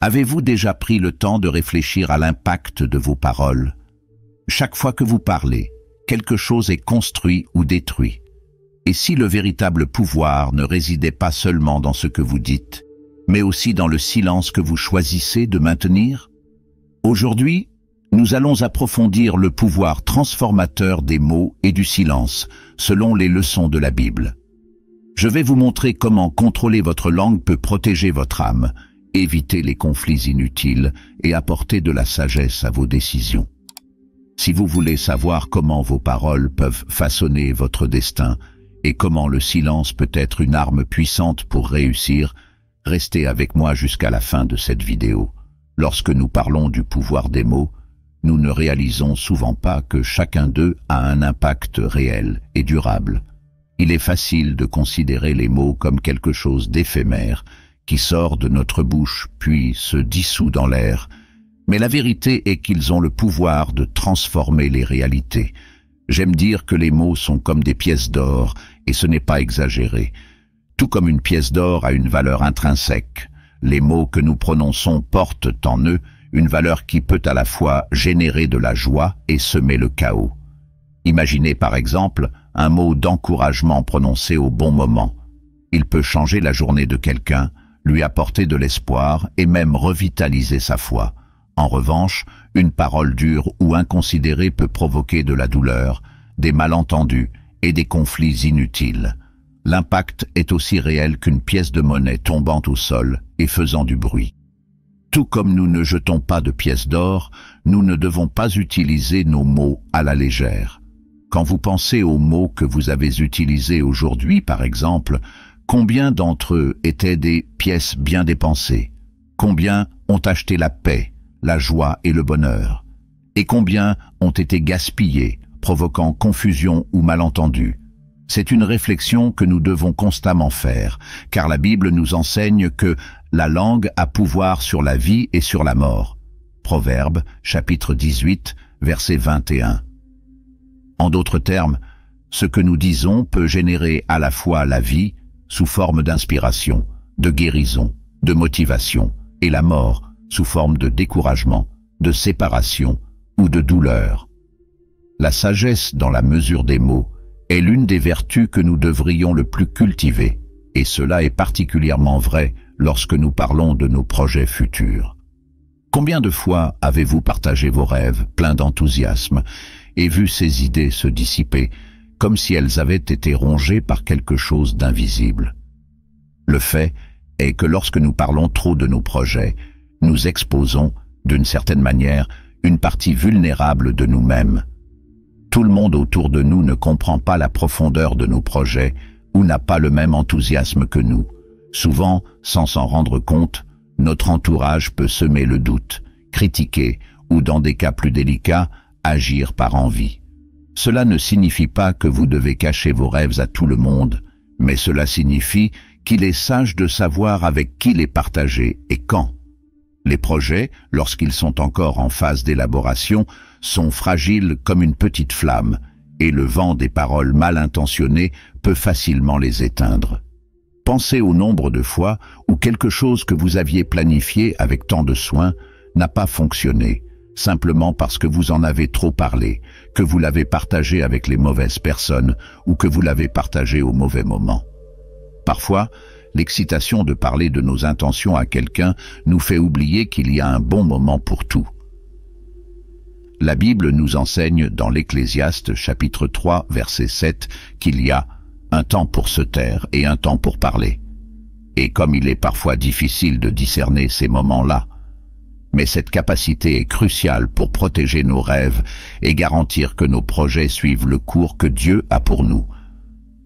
Avez-vous déjà pris le temps de réfléchir à l'impact de vos paroles? Chaque fois que vous parlez, quelque chose est construit ou détruit. Et si le véritable pouvoir ne résidait pas seulement dans ce que vous dites, mais aussi dans le silence que vous choisissez de maintenir? Aujourd'hui, nous allons approfondir le pouvoir transformateur des mots et du silence, selon les leçons de la Bible. Je vais vous montrer comment contrôler votre langue peut protéger votre âme, éviter les conflits inutiles et apporter de la sagesse à vos décisions. Si vous voulez savoir comment vos paroles peuvent façonner votre destin et comment le silence peut être une arme puissante pour réussir, restez avec moi jusqu'à la fin de cette vidéo. Lorsque nous parlons du pouvoir des mots, nous ne réalisons souvent pas que chacun d'eux a un impact réel et durable. Il est facile de considérer les mots comme quelque chose d'éphémère, qui sort de notre bouche puis se dissout dans l'air. Mais la vérité est qu'ils ont le pouvoir de transformer les réalités. J'aime dire que les mots sont comme des pièces d'or, et ce n'est pas exagéré. Tout comme une pièce d'or a une valeur intrinsèque, les mots que nous prononçons portent en eux une valeur qui peut à la fois générer de la joie et semer le chaos. Imaginez par exemple un mot d'encouragement prononcé au bon moment. Il peut changer la journée de quelqu'un, lui apporter de l'espoir et même revitaliser sa foi. En revanche, une parole dure ou inconsidérée peut provoquer de la douleur, des malentendus et des conflits inutiles. L'impact est aussi réel qu'une pièce de monnaie tombant au sol et faisant du bruit. Tout comme nous ne jetons pas de pièces d'or, nous ne devons pas utiliser nos mots à la légère. Quand vous pensez aux mots que vous avez utilisés aujourd'hui, par exemple, combien d'entre eux étaient des pièces bien dépensées? Combien ont acheté la paix, la joie et le bonheur? Et combien ont été gaspillés, provoquant confusion ou malentendus? C'est une réflexion que nous devons constamment faire, car la Bible nous enseigne que la langue a pouvoir sur la vie et sur la mort. Proverbes, chapitre 18, verset 21. En d'autres termes, ce que nous disons peut générer à la fois la vie, sous forme d'inspiration, de guérison, de motivation, et la mort, sous forme de découragement, de séparation ou de douleur. La sagesse dans la mesure des mots est l'une des vertus que nous devrions le plus cultiver, et cela est particulièrement vrai lorsque nous parlons de nos projets futurs. Combien de fois avez-vous partagé vos rêves, pleins d'enthousiasme, et vu ces idées se dissiper, comme si elles avaient été rongées par quelque chose d'invisible? Le fait est que lorsque nous parlons trop de nos projets, nous exposons, d'une certaine manière, une partie vulnérable de nous-mêmes. Tout le monde autour de nous ne comprend pas la profondeur de nos projets ou n'a pas le même enthousiasme que nous. Souvent, sans s'en rendre compte, notre entourage peut semer le doute, critiquer ou, dans des cas plus délicats, agir par envie. Cela ne signifie pas que vous devez cacher vos rêves à tout le monde, mais cela signifie qu'il est sage de savoir avec qui les partager et quand. Les projets, lorsqu'ils sont encore en phase d'élaboration, sont fragiles comme une petite flamme, et le vent des paroles mal intentionnées peut facilement les éteindre. Pensez au nombre de fois où quelque chose que vous aviez planifié avec tant de soin n'a pas fonctionné, simplement parce que vous en avez trop parlé, que vous l'avez partagé avec les mauvaises personnes ou que vous l'avez partagé au mauvais moment. Parfois, l'excitation de parler de nos intentions à quelqu'un nous fait oublier qu'il y a un bon moment pour tout. La Bible nous enseigne dans l'Ecclésiaste chapitre 3 verset 7 qu'il y a un temps pour se taire et un temps pour parler. Et comme il est parfois difficile de discerner ces moments-là, mais cette capacité est cruciale pour protéger nos rêves et garantir que nos projets suivent le cours que Dieu a pour nous.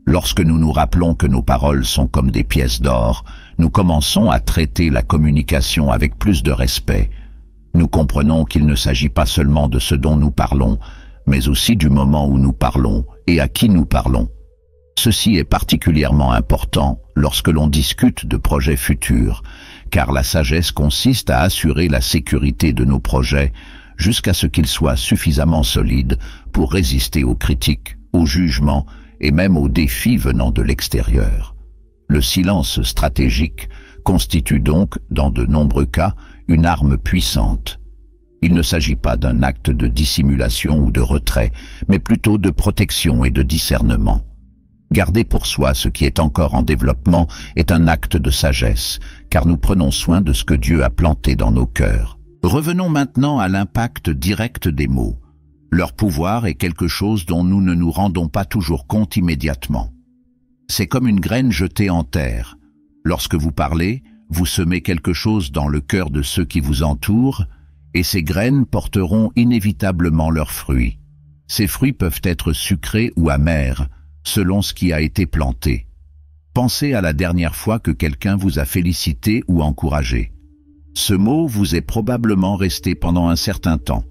Lorsque nous nous rappelons que nos paroles sont comme des pièces d'or, nous commençons à traiter la communication avec plus de respect. Nous comprenons qu'il ne s'agit pas seulement de ce dont nous parlons, mais aussi du moment où nous parlons et à qui nous parlons. Ceci est particulièrement important lorsque l'on discute de projets futurs, car la sagesse consiste à assurer la sécurité de nos projets jusqu'à ce qu'ils soient suffisamment solides pour résister aux critiques, aux jugements et même aux défis venant de l'extérieur. Le silence stratégique constitue donc, dans de nombreux cas, une arme puissante. Il ne s'agit pas d'un acte de dissimulation ou de retrait, mais plutôt de protection et de discernement. Garder pour soi ce qui est encore en développement est un acte de sagesse, car nous prenons soin de ce que Dieu a planté dans nos cœurs. Revenons maintenant à l'impact direct des mots. Leur pouvoir est quelque chose dont nous ne nous rendons pas toujours compte immédiatement. C'est comme une graine jetée en terre. Lorsque vous parlez, vous semez quelque chose dans le cœur de ceux qui vous entourent, et ces graines porteront inévitablement leurs fruits. Ces fruits peuvent être sucrés ou amers, selon ce qui a été planté. Pensez à la dernière fois que quelqu'un vous a félicité ou encouragé. Ce mot vous est probablement resté pendant un certain temps,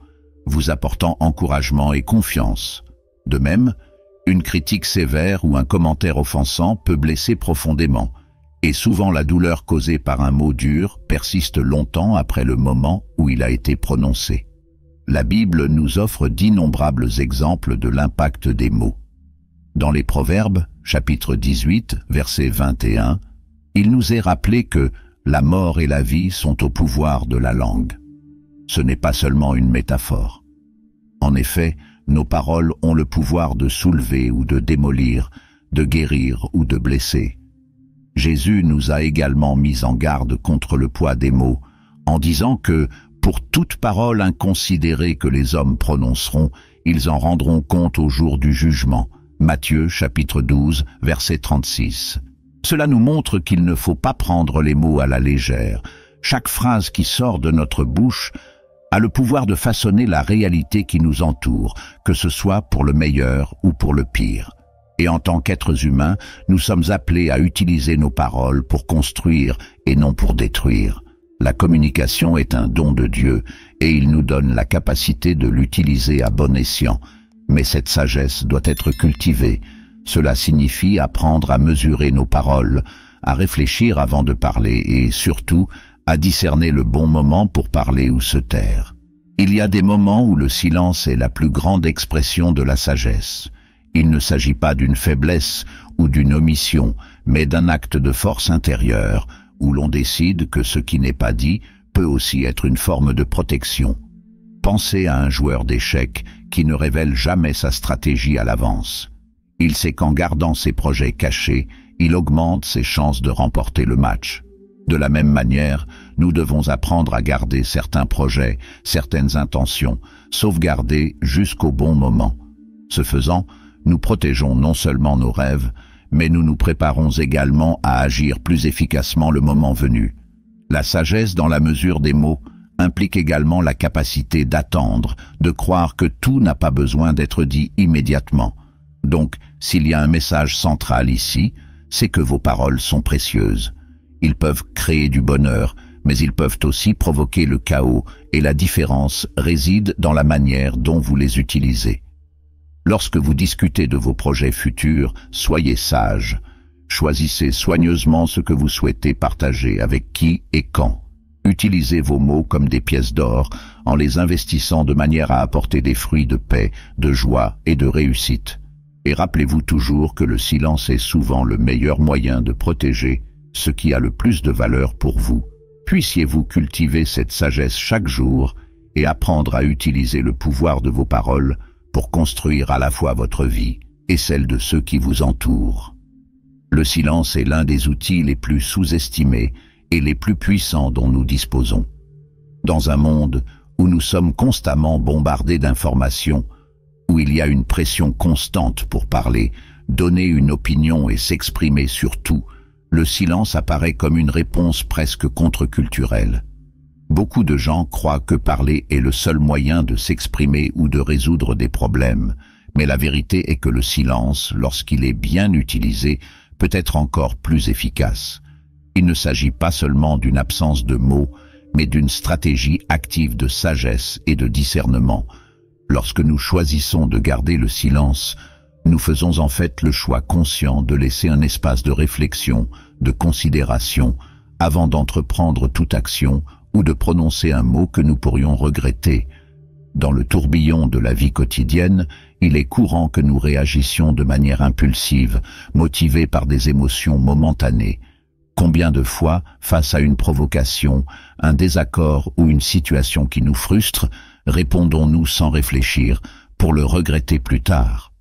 vous apportant encouragement et confiance. De même, une critique sévère ou un commentaire offensant peut blesser profondément, et souvent la douleur causée par un mot dur persiste longtemps après le moment où il a été prononcé. La Bible nous offre d'innombrables exemples de l'impact des mots. Dans les Proverbes, chapitre 18, verset 21, il nous est rappelé que la mort et la vie sont au pouvoir de la langue. Ce n'est pas seulement une métaphore. En effet, nos paroles ont le pouvoir de soulever ou de démolir, de guérir ou de blesser. Jésus nous a également mis en garde contre le poids des mots, en disant que, pour toute parole inconsidérée que les hommes prononceront, ils en rendront compte au jour du jugement. Matthieu, chapitre 12, verset 36. Cela nous montre qu'il ne faut pas prendre les mots à la légère. Chaque phrase qui sort de notre bouche a le pouvoir de façonner la réalité qui nous entoure, que ce soit pour le meilleur ou pour le pire. Et en tant qu'êtres humains, nous sommes appelés à utiliser nos paroles pour construire et non pour détruire. La communication est un don de Dieu et il nous donne la capacité de l'utiliser à bon escient. Mais cette sagesse doit être cultivée. Cela signifie apprendre à mesurer nos paroles, à réfléchir avant de parler et surtout à discerner le bon moment pour parler ou se taire. Il y a des moments où le silence est la plus grande expression de la sagesse. Il ne s'agit pas d'une faiblesse ou d'une omission, mais d'un acte de force intérieure, où l'on décide que ce qui n'est pas dit peut aussi être une forme de protection. Pensez à un joueur d'échecs qui ne révèle jamais sa stratégie à l'avance. Il sait qu'en gardant ses projets cachés, il augmente ses chances de remporter le match. De la même manière, nous devons apprendre à garder certains projets, certaines intentions, sauvegarder jusqu'au bon moment. Ce faisant, nous protégeons non seulement nos rêves, mais nous nous préparons également à agir plus efficacement le moment venu. La sagesse dans la mesure des mots implique également la capacité d'attendre, de croire que tout n'a pas besoin d'être dit immédiatement. Donc, s'il y a un message central ici, c'est que vos paroles sont précieuses. Ils peuvent créer du bonheur, mais ils peuvent aussi provoquer le chaos, et la différence réside dans la manière dont vous les utilisez. Lorsque vous discutez de vos projets futurs, soyez sages. Choisissez soigneusement ce que vous souhaitez partager avec qui et quand. Utilisez vos mots comme des pièces d'or en les investissant de manière à apporter des fruits de paix, de joie et de réussite. Et rappelez-vous toujours que le silence est souvent le meilleur moyen de protéger ce qui a le plus de valeur pour vous. Puissiez-vous cultiver cette sagesse chaque jour et apprendre à utiliser le pouvoir de vos paroles pour construire à la fois votre vie et celle de ceux qui vous entourent. Le silence est l'un des outils les plus sous-estimés et les plus puissants dont nous disposons. Dans un monde où nous sommes constamment bombardés d'informations, où il y a une pression constante pour parler, donner une opinion et s'exprimer sur tout, le silence apparaît comme une réponse presque contre-culturelle. Beaucoup de gens croient que parler est le seul moyen de s'exprimer ou de résoudre des problèmes, mais la vérité est que le silence, lorsqu'il est bien utilisé, peut être encore plus efficace. Il ne s'agit pas seulement d'une absence de mots, mais d'une stratégie active de sagesse et de discernement. Lorsque nous choisissons de garder le silence, nous faisons en fait le choix conscient de laisser un espace de réflexion, de considération, avant d'entreprendre toute action ou de prononcer un mot que nous pourrions regretter. Dans le tourbillon de la vie quotidienne, il est courant que nous réagissions de manière impulsive, motivés par des émotions momentanées. Combien de fois, face à une provocation, un désaccord ou une situation qui nous frustre, répondons-nous sans réfléchir, pour le regretter plus tard?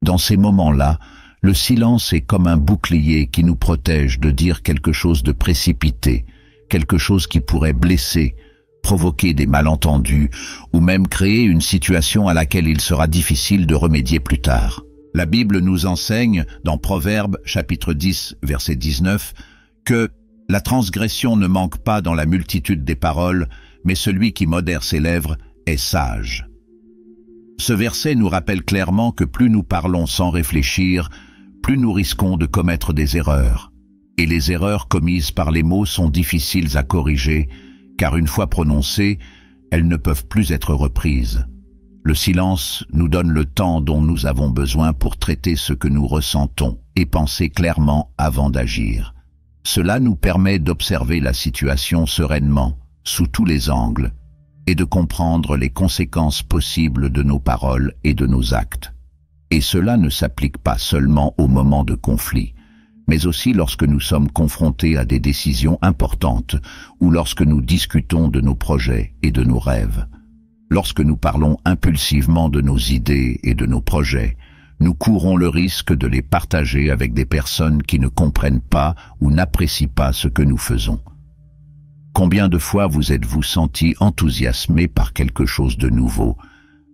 Dans ces moments-là, le silence est comme un bouclier qui nous protège de dire quelque chose de précipité, quelque chose qui pourrait blesser, provoquer des malentendus ou même créer une situation à laquelle il sera difficile de remédier plus tard. La Bible nous enseigne, dans Proverbes chapitre 10, verset 19, que la transgression ne manque pas dans la multitude des paroles, mais celui qui modère ses lèvres est sage. Ce verset nous rappelle clairement que plus nous parlons sans réfléchir, plus nous risquons de commettre des erreurs. Et les erreurs commises par les mots sont difficiles à corriger, car une fois prononcées, elles ne peuvent plus être reprises. Le silence nous donne le temps dont nous avons besoin pour traiter ce que nous ressentons et penser clairement avant d'agir. Cela nous permet d'observer la situation sereinement, sous tous les angles, et de comprendre les conséquences possibles de nos paroles et de nos actes. Et cela ne s'applique pas seulement au moment de conflit, mais aussi lorsque nous sommes confrontés à des décisions importantes ou lorsque nous discutons de nos projets et de nos rêves. Lorsque nous parlons impulsivement de nos idées et de nos projets, nous courons le risque de les partager avec des personnes qui ne comprennent pas ou n'apprécient pas ce que nous faisons. Combien de fois vous êtes-vous senti enthousiasmé par quelque chose de nouveau?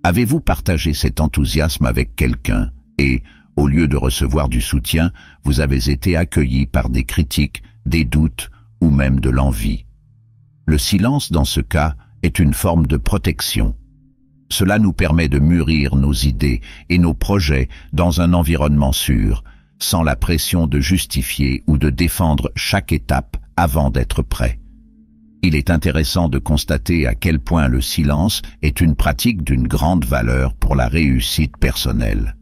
Avez-vous partagé cet enthousiasme avec quelqu'un et, au lieu de recevoir du soutien, vous avez été accueilli par des critiques, des doutes ou même de l'envie? Le silence, dans ce cas, est une forme de protection. Cela nous permet de mûrir nos idées et nos projets dans un environnement sûr, sans la pression de justifier ou de défendre chaque étape avant d'être prêt. Il est intéressant de constater à quel point le silence est une pratique d'une grande valeur pour la réussite personnelle.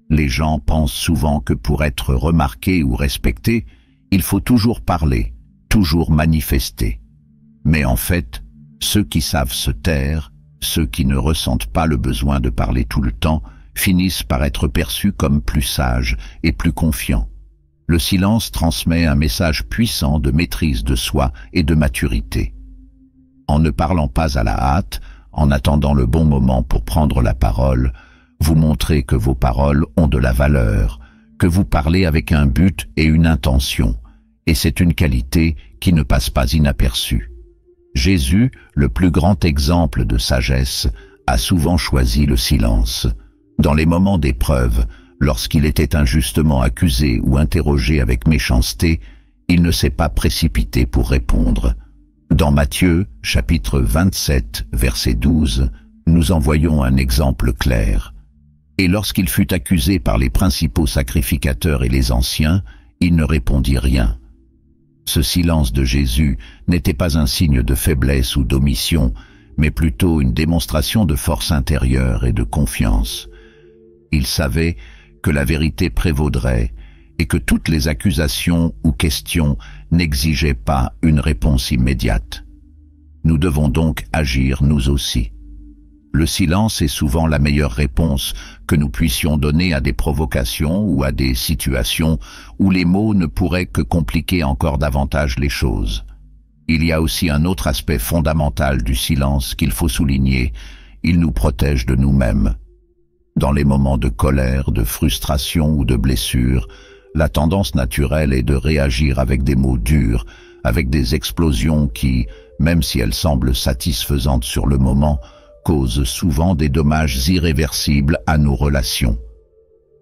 Les gens pensent souvent que pour être remarqué ou respecté, il faut toujours parler, toujours manifester. Mais en fait, ceux qui savent se taire, ceux qui ne ressentent pas le besoin de parler tout le temps, finissent par être perçus comme plus sages et plus confiants. Le silence transmet un message puissant de maîtrise de soi et de maturité. En ne parlant pas à la hâte, en attendant le bon moment pour prendre la parole, vous montrez que vos paroles ont de la valeur, que vous parlez avec un but et une intention, et c'est une qualité qui ne passe pas inaperçue. Jésus, le plus grand exemple de sagesse, a souvent choisi le silence. Dans les moments d'épreuve, lorsqu'il était injustement accusé ou interrogé avec méchanceté, il ne s'est pas précipité pour répondre. Dans Matthieu, chapitre 27, verset 12, nous en voyons un exemple clair. Et lorsqu'il fut accusé par les principaux sacrificateurs et les anciens, il ne répondit rien. Ce silence de Jésus n'était pas un signe de faiblesse ou d'omission, mais plutôt une démonstration de force intérieure et de confiance. Il savait que la vérité prévaudrait et que toutes les accusations ou questions n'exigeaient pas une réponse immédiate. Nous devons donc agir nous aussi. Le silence est souvent la meilleure réponse que nous puissions donner à des provocations ou à des situations où les mots ne pourraient que compliquer encore davantage les choses. Il y a aussi un autre aspect fondamental du silence qu'il faut souligner, il nous protège de nous-mêmes. Dans les moments de colère, de frustration ou de blessure, la tendance naturelle est de réagir avec des mots durs, avec des explosions qui, même si elles semblent satisfaisantes sur le moment, causent souvent des dommages irréversibles à nos relations.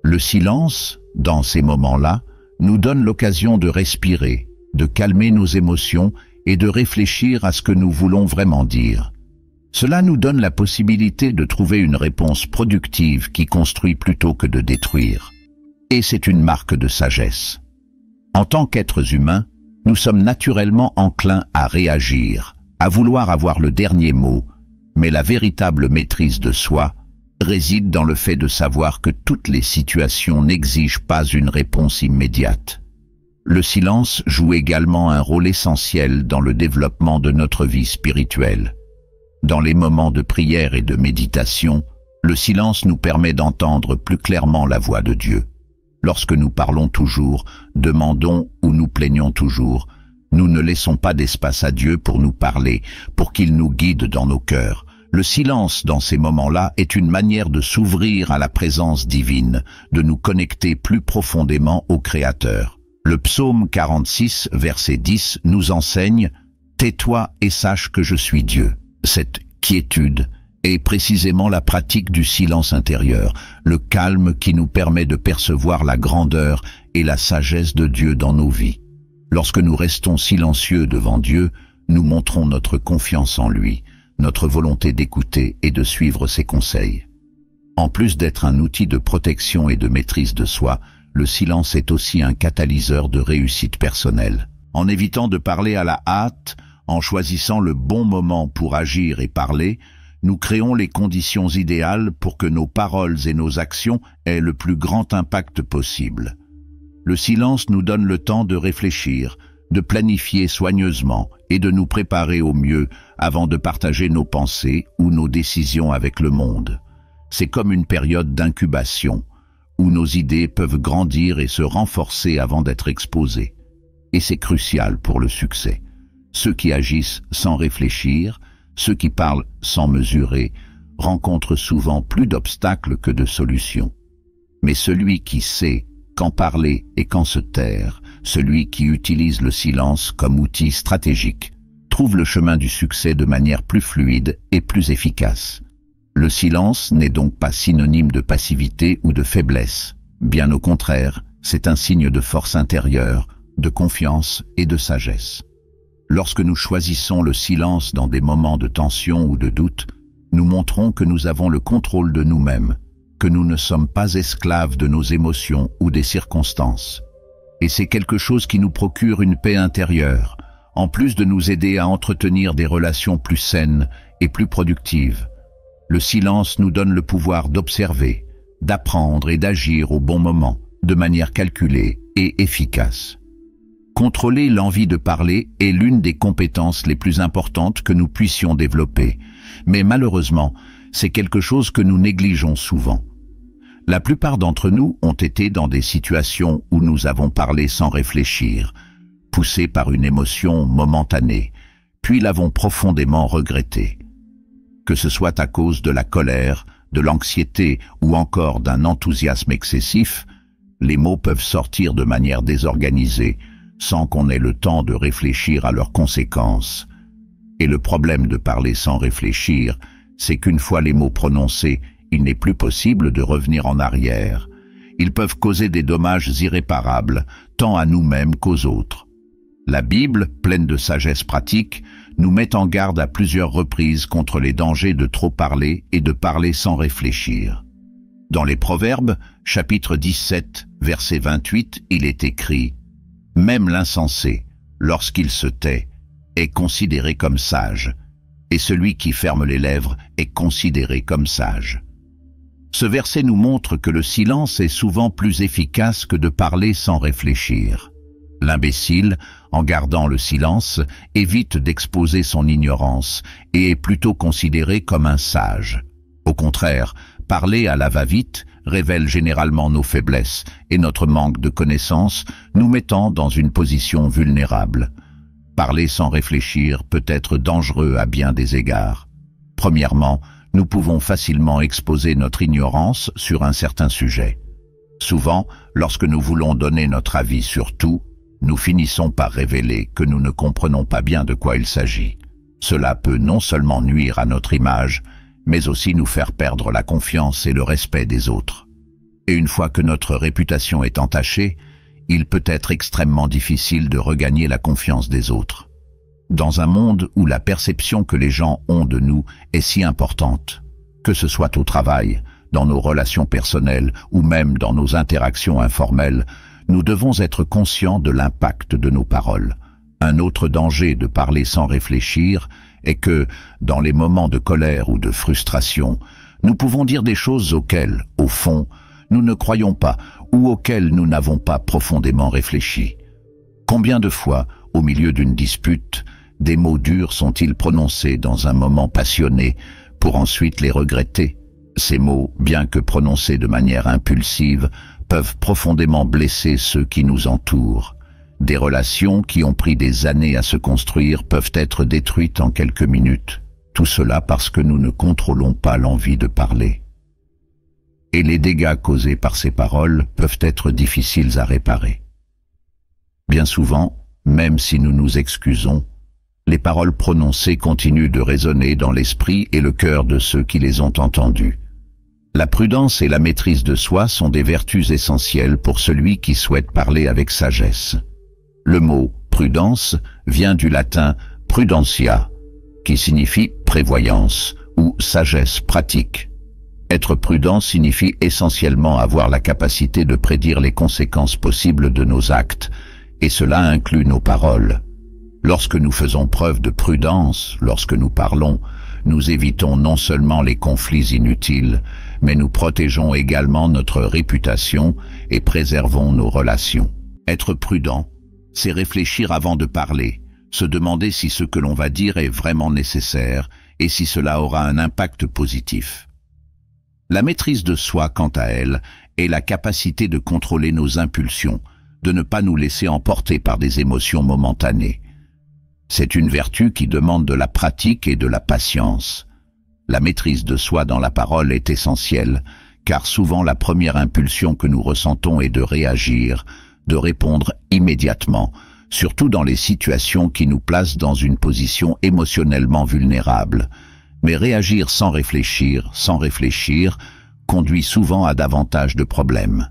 Le silence, dans ces moments-là, nous donne l'occasion de respirer, de calmer nos émotions et de réfléchir à ce que nous voulons vraiment dire. Cela nous donne la possibilité de trouver une réponse productive qui construit plutôt que de détruire. Et c'est une marque de sagesse. En tant qu'êtres humains, nous sommes naturellement enclins à réagir, à vouloir avoir le dernier mot, mais la véritable maîtrise de soi réside dans le fait de savoir que toutes les situations n'exigent pas une réponse immédiate. Le silence joue également un rôle essentiel dans le développement de notre vie spirituelle. Dans les moments de prière et de méditation, le silence nous permet d'entendre plus clairement la voix de Dieu. Lorsque nous parlons toujours, demandons ou nous plaignons toujours, nous ne laissons pas d'espace à Dieu pour nous parler, pour qu'il nous guide dans nos cœurs. Le silence dans ces moments-là est une manière de s'ouvrir à la présence divine, de nous connecter plus profondément au Créateur. Le psaume 46, verset 10 nous enseigne « Tais-toi et sache que je suis Dieu ». Cette quiétude est précisément la pratique du silence intérieur, le calme qui nous permet de percevoir la grandeur et la sagesse de Dieu dans nos vies. Lorsque nous restons silencieux devant Dieu, nous montrons notre confiance en lui, notre volonté d'écouter et de suivre ses conseils. En plus d'être un outil de protection et de maîtrise de soi, le silence est aussi un catalyseur de réussite personnelle. En évitant de parler à la hâte, en choisissant le bon moment pour agir et parler, nous créons les conditions idéales pour que nos paroles et nos actions aient le plus grand impact possible. Le silence nous donne le temps de réfléchir, de planifier soigneusement et de nous préparer au mieux avant de partager nos pensées ou nos décisions avec le monde. C'est comme une période d'incubation, où nos idées peuvent grandir et se renforcer avant d'être exposées. Et c'est crucial pour le succès. Ceux qui agissent sans réfléchir, ceux qui parlent sans mesurer, rencontrent souvent plus d'obstacles que de solutions. Mais celui qui sait quand parler et quand se taire, celui qui utilise le silence comme outil stratégique, trouve le chemin du succès de manière plus fluide et plus efficace. Le silence n'est donc pas synonyme de passivité ou de faiblesse. Bien au contraire, c'est un signe de force intérieure, de confiance et de sagesse. Lorsque nous choisissons le silence dans des moments de tension ou de doute, nous montrons que nous avons le contrôle de nous-mêmes, que nous ne sommes pas esclaves de nos émotions ou des circonstances. Et c'est quelque chose qui nous procure une paix intérieure, en plus de nous aider à entretenir des relations plus saines et plus productives. Le silence nous donne le pouvoir d'observer, d'apprendre et d'agir au bon moment, de manière calculée et efficace. Contrôler l'envie de parler est l'une des compétences les plus importantes que nous puissions développer, mais malheureusement, c'est quelque chose que nous négligeons souvent. La plupart d'entre nous ont été dans des situations où nous avons parlé sans réfléchir, poussés par une émotion momentanée, puis l'avons profondément regretté. Que ce soit à cause de la colère, de l'anxiété ou encore d'un enthousiasme excessif, les mots peuvent sortir de manière désorganisée, sans qu'on ait le temps de réfléchir à leurs conséquences. Et le problème de parler sans réfléchir, c'est qu'une fois les mots prononcés, il n'est plus possible de revenir en arrière. Ils peuvent causer des dommages irréparables, tant à nous-mêmes qu'aux autres. La Bible, pleine de sagesse pratique, nous met en garde à plusieurs reprises contre les dangers de trop parler et de parler sans réfléchir. Dans les Proverbes, chapitre 17, verset 28, il est écrit « Même l'insensé, lorsqu'il se tait, est considéré comme sage, et celui qui ferme les lèvres est considéré comme sage. » Ce verset nous montre que le silence est souvent plus efficace que de parler sans réfléchir. L'imbécile, en gardant le silence, évite d'exposer son ignorance et est plutôt considéré comme un sage. Au contraire, parler à la va-vite révèle généralement nos faiblesses et notre manque de connaissances, nous mettant dans une position vulnérable. Parler sans réfléchir peut être dangereux à bien des égards. Premièrement, nous pouvons facilement exposer notre ignorance sur un certain sujet. Souvent, lorsque nous voulons donner notre avis sur tout, nous finissons par révéler que nous ne comprenons pas bien de quoi il s'agit. Cela peut non seulement nuire à notre image, mais aussi nous faire perdre la confiance et le respect des autres. Et une fois que notre réputation est entachée, il peut être extrêmement difficile de regagner la confiance des autres. Dans un monde où la perception que les gens ont de nous est si importante, que ce soit au travail, dans nos relations personnelles ou même dans nos interactions informelles, nous devons être conscients de l'impact de nos paroles. Un autre danger de parler sans réfléchir est que, dans les moments de colère ou de frustration, nous pouvons dire des choses auxquelles, au fond, nous ne croyons pas ou auxquelles nous n'avons pas profondément réfléchi. Combien de fois, au milieu d'une dispute, des mots durs sont-ils prononcés dans un moment passionné pour ensuite les regretter? Ces mots, bien que prononcés de manière impulsive, peuvent profondément blesser ceux qui nous entourent. Des relations qui ont pris des années à se construire peuvent être détruites en quelques minutes. Tout cela parce que nous ne contrôlons pas l'envie de parler. Et les dégâts causés par ces paroles peuvent être difficiles à réparer. Bien souvent, même si nous nous excusons, les paroles prononcées continuent de résonner dans l'esprit et le cœur de ceux qui les ont entendues. La prudence et la maîtrise de soi sont des vertus essentielles pour celui qui souhaite parler avec sagesse. Le mot « prudence » vient du latin « prudentia », qui signifie « prévoyance » ou « sagesse pratique ». Être prudent signifie essentiellement avoir la capacité de prédire les conséquences possibles de nos actes, et cela inclut nos paroles. Lorsque nous faisons preuve de prudence, lorsque nous parlons, nous évitons non seulement les conflits inutiles, mais nous protégeons également notre réputation et préservons nos relations. Être prudent, c'est réfléchir avant de parler, se demander si ce que l'on va dire est vraiment nécessaire et si cela aura un impact positif. La maîtrise de soi, quant à elle, est la capacité de contrôler nos impulsions, de ne pas nous laisser emporter par des émotions momentanées. C'est une vertu qui demande de la pratique et de la patience. La maîtrise de soi dans la parole est essentielle, car souvent la première impulsion que nous ressentons est de réagir, de répondre immédiatement, surtout dans les situations qui nous placent dans une position émotionnellement vulnérable. Mais réagir sans réfléchir, conduit souvent à davantage de problèmes.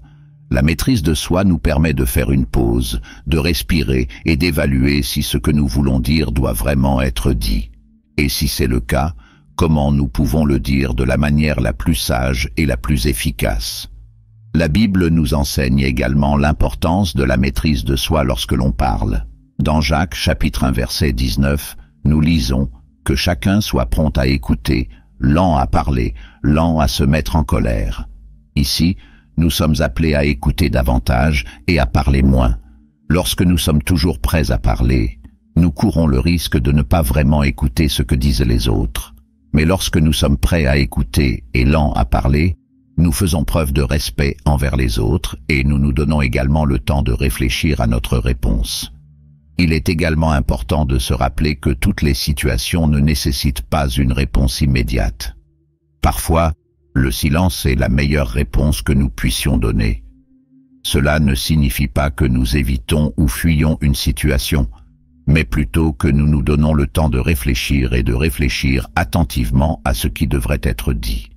La maîtrise de soi nous permet de faire une pause, de respirer et d'évaluer si ce que nous voulons dire doit vraiment être dit. Et si c'est le cas, comment nous pouvons le dire de la manière la plus sage et la plus efficace. La Bible nous enseigne également l'importance de la maîtrise de soi lorsque l'on parle. Dans Jacques, chapitre 1, verset 19, nous lisons « Que chacun soit prompt à écouter, lent à parler, lent à se mettre en colère. » Ici, nous sommes appelés à écouter davantage et à parler moins. Lorsque nous sommes toujours prêts à parler, nous courons le risque de ne pas vraiment écouter ce que disent les autres. Mais lorsque nous sommes prêts à écouter et lents à parler, nous faisons preuve de respect envers les autres et nous nous donnons également le temps de réfléchir à notre réponse. Il est également important de se rappeler que toutes les situations ne nécessitent pas une réponse immédiate. Parfois, le silence est la meilleure réponse que nous puissions donner. Cela ne signifie pas que nous évitons ou fuyons une situation, mais plutôt que nous nous donnons le temps de réfléchir et de réfléchir attentivement à ce qui devrait être dit.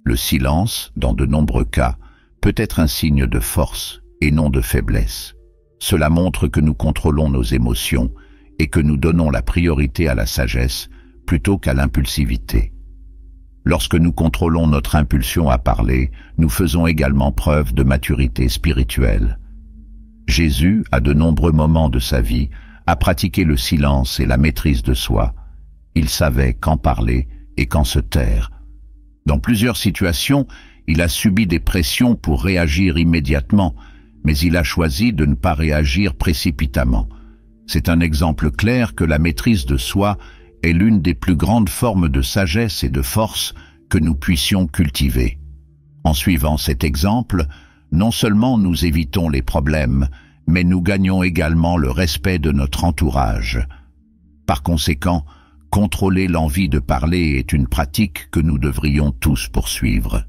Le silence, dans de nombreux cas, peut être un signe de force et non de faiblesse. Cela montre que nous contrôlons nos émotions et que nous donnons la priorité à la sagesse plutôt qu'à l'impulsivité. Lorsque nous contrôlons notre impulsion à parler, nous faisons également preuve de maturité spirituelle. Jésus, à de nombreux moments de sa vie, a pratiqué le silence et la maîtrise de soi. Il savait quand parler et quand se taire. Dans plusieurs situations, il a subi des pressions pour réagir immédiatement, mais il a choisi de ne pas réagir précipitamment. C'est un exemple clair que la maîtrise de soi est l'une des plus grandes formes de sagesse et de force que nous puissions cultiver. En suivant cet exemple, non seulement nous évitons les problèmes, mais nous gagnons également le respect de notre entourage. Par conséquent, contrôler l'envie de parler est une pratique que nous devrions tous poursuivre.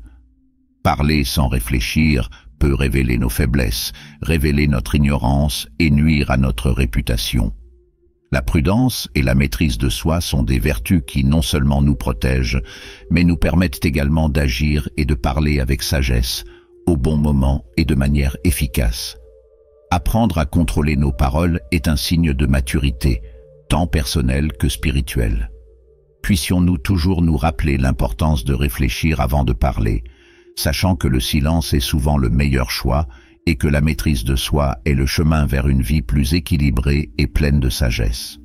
Parler sans réfléchir peut révéler nos faiblesses, révéler notre ignorance et nuire à notre réputation. La prudence et la maîtrise de soi sont des vertus qui non seulement nous protègent, mais nous permettent également d'agir et de parler avec sagesse, au bon moment et de manière efficace. Apprendre à contrôler nos paroles est un signe de maturité, tant personnelle que spirituelle. Puissions-nous toujours nous rappeler l'importance de réfléchir avant de parler, sachant que le silence est souvent le meilleur choix et que la maîtrise de soi est le chemin vers une vie plus équilibrée et pleine de sagesse.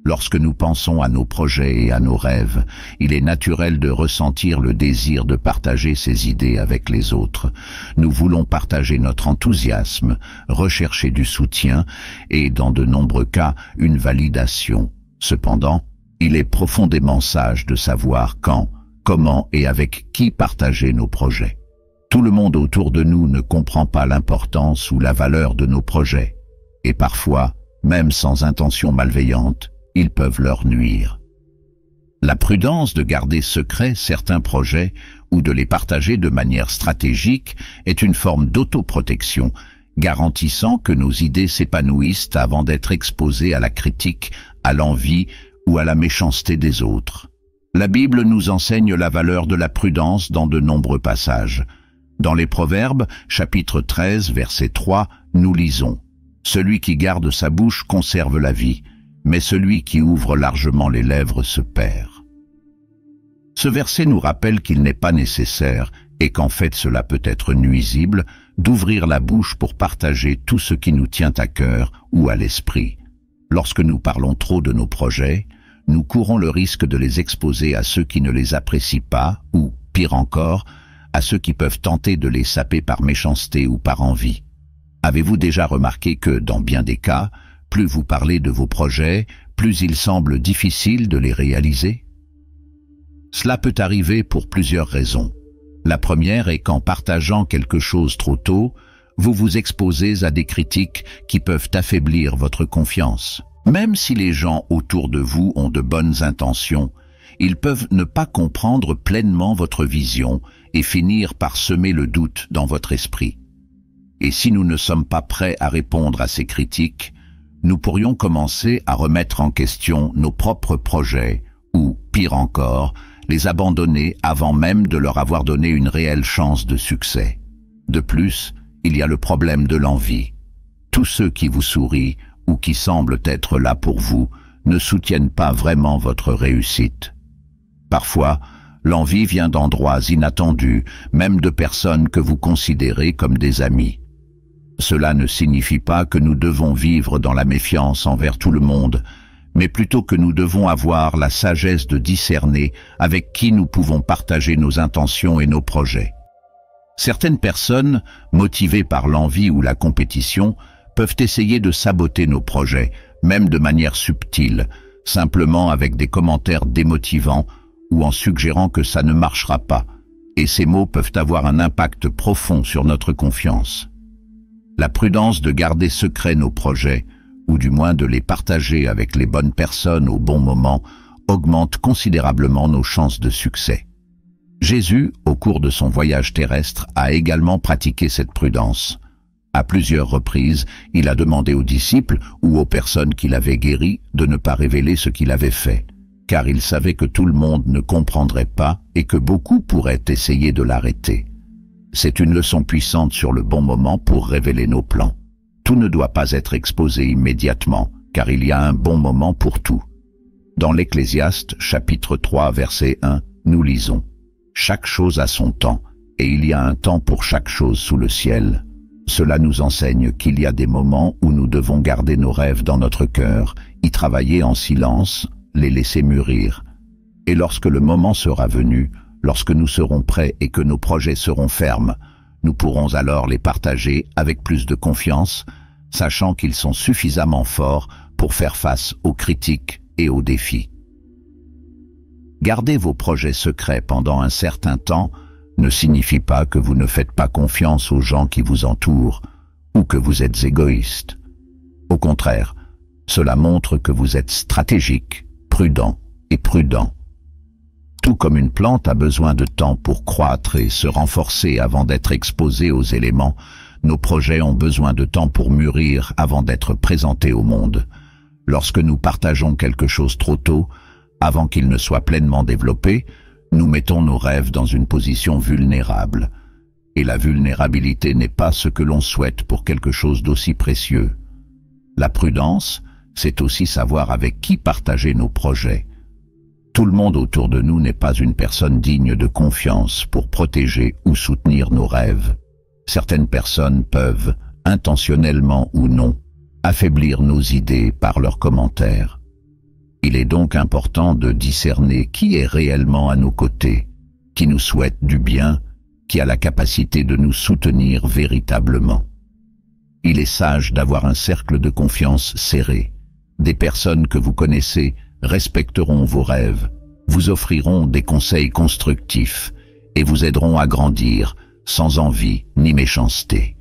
Lorsque nous pensons à nos projets et à nos rêves, il est naturel de ressentir le désir de partager ces idées avec les autres. Nous voulons partager notre enthousiasme, rechercher du soutien et, dans de nombreux cas, une validation. Cependant, il est profondément sage de savoir quand, comment et avec qui partager nos projets. Tout le monde autour de nous ne comprend pas l'importance ou la valeur de nos projets, et parfois, même sans intention malveillante, ils peuvent leur nuire. La prudence de garder secret certains projets ou de les partager de manière stratégique est une forme d'autoprotection, garantissant que nos idées s'épanouissent avant d'être exposées à la critique, à l'envie ou à la méchanceté des autres. La Bible nous enseigne la valeur de la prudence dans de nombreux passages. Dans les Proverbes, chapitre 13, verset 3, nous lisons « Celui qui garde sa bouche conserve la vie, mais celui qui ouvre largement les lèvres se perd. » Ce verset nous rappelle qu'il n'est pas nécessaire, et qu'en fait cela peut être nuisible, d'ouvrir la bouche pour partager tout ce qui nous tient à cœur ou à l'esprit. Lorsque nous parlons trop de nos projets, nous courons le risque de les exposer à ceux qui ne les apprécient pas, ou, pire encore, à ceux qui peuvent tenter de les saper par méchanceté ou par envie. Avez-vous déjà remarqué que, dans bien des cas, plus vous parlez de vos projets, plus il semble difficile de les réaliser? Cela peut arriver pour plusieurs raisons. La première est qu'en partageant quelque chose trop tôt, vous vous exposez à des critiques qui peuvent affaiblir votre confiance. Même si les gens autour de vous ont de bonnes intentions, ils peuvent ne pas comprendre pleinement votre vision et finir par semer le doute dans votre esprit. Et si nous ne sommes pas prêts à répondre à ces critiques, nous pourrions commencer à remettre en question nos propres projets ou, pire encore, les abandonner avant même de leur avoir donné une réelle chance de succès. De plus, il y a le problème de l'envie. Tous ceux qui vous sourient ou qui semblent être là pour vous ne soutiennent pas vraiment votre réussite. Parfois, l'envie vient d'endroits inattendus, même de personnes que vous considérez comme des amis. Cela ne signifie pas que nous devons vivre dans la méfiance envers tout le monde, mais plutôt que nous devons avoir la sagesse de discerner avec qui nous pouvons partager nos intentions et nos projets. Certaines personnes, motivées par l'envie ou la compétition, peuvent essayer de saboter nos projets, même de manière subtile, simplement avec des commentaires démotivants ou en suggérant que ça ne marchera pas, et ces mots peuvent avoir un impact profond sur notre confiance. La prudence de garder secret nos projets, ou du moins de les partager avec les bonnes personnes au bon moment, augmente considérablement nos chances de succès. Jésus, au cours de son voyage terrestre, a également pratiqué cette prudence. À plusieurs reprises, il a demandé aux disciples ou aux personnes qu'il avait guéries de ne pas révéler ce qu'il avait fait, car il savait que tout le monde ne comprendrait pas et que beaucoup pourraient essayer de l'arrêter. C'est une leçon puissante sur le bon moment pour révéler nos plans. Tout ne doit pas être exposé immédiatement, car il y a un bon moment pour tout. Dans l'Ecclésiaste, chapitre 3, verset 1, nous lisons « Chaque chose a son temps, et il y a un temps pour chaque chose sous le ciel. » Cela nous enseigne qu'il y a des moments où nous devons garder nos rêves dans notre cœur, y travailler en silence, les laisser mûrir. Et lorsque le moment sera venu, lorsque nous serons prêts et que nos projets seront fermes, nous pourrons alors les partager avec plus de confiance, sachant qu'ils sont suffisamment forts pour faire face aux critiques et aux défis. Garder vos projets secrets pendant un certain temps ne signifie pas que vous ne faites pas confiance aux gens qui vous entourent ou que vous êtes égoïste. Au contraire, cela montre que vous êtes stratégique, prudent et prudent. Tout comme une plante a besoin de temps pour croître et se renforcer avant d'être exposée aux éléments, nos projets ont besoin de temps pour mûrir avant d'être présentés au monde. Lorsque nous partageons quelque chose trop tôt, avant qu'il ne soit pleinement développé, nous mettons nos rêves dans une position vulnérable. Et la vulnérabilité n'est pas ce que l'on souhaite pour quelque chose d'aussi précieux. La prudence, c'est aussi savoir avec qui partager nos projets. Tout le monde autour de nous n'est pas une personne digne de confiance pour protéger ou soutenir nos rêves. Certaines personnes peuvent, intentionnellement ou non, affaiblir nos idées par leurs commentaires. Il est donc important de discerner qui est réellement à nos côtés, qui nous souhaite du bien, qui a la capacité de nous soutenir véritablement. Il est sage d'avoir un cercle de confiance serré. Des personnes que vous connaissez respecteront vos rêves, vous offriront des conseils constructifs et vous aideront à grandir, sans envie ni méchanceté.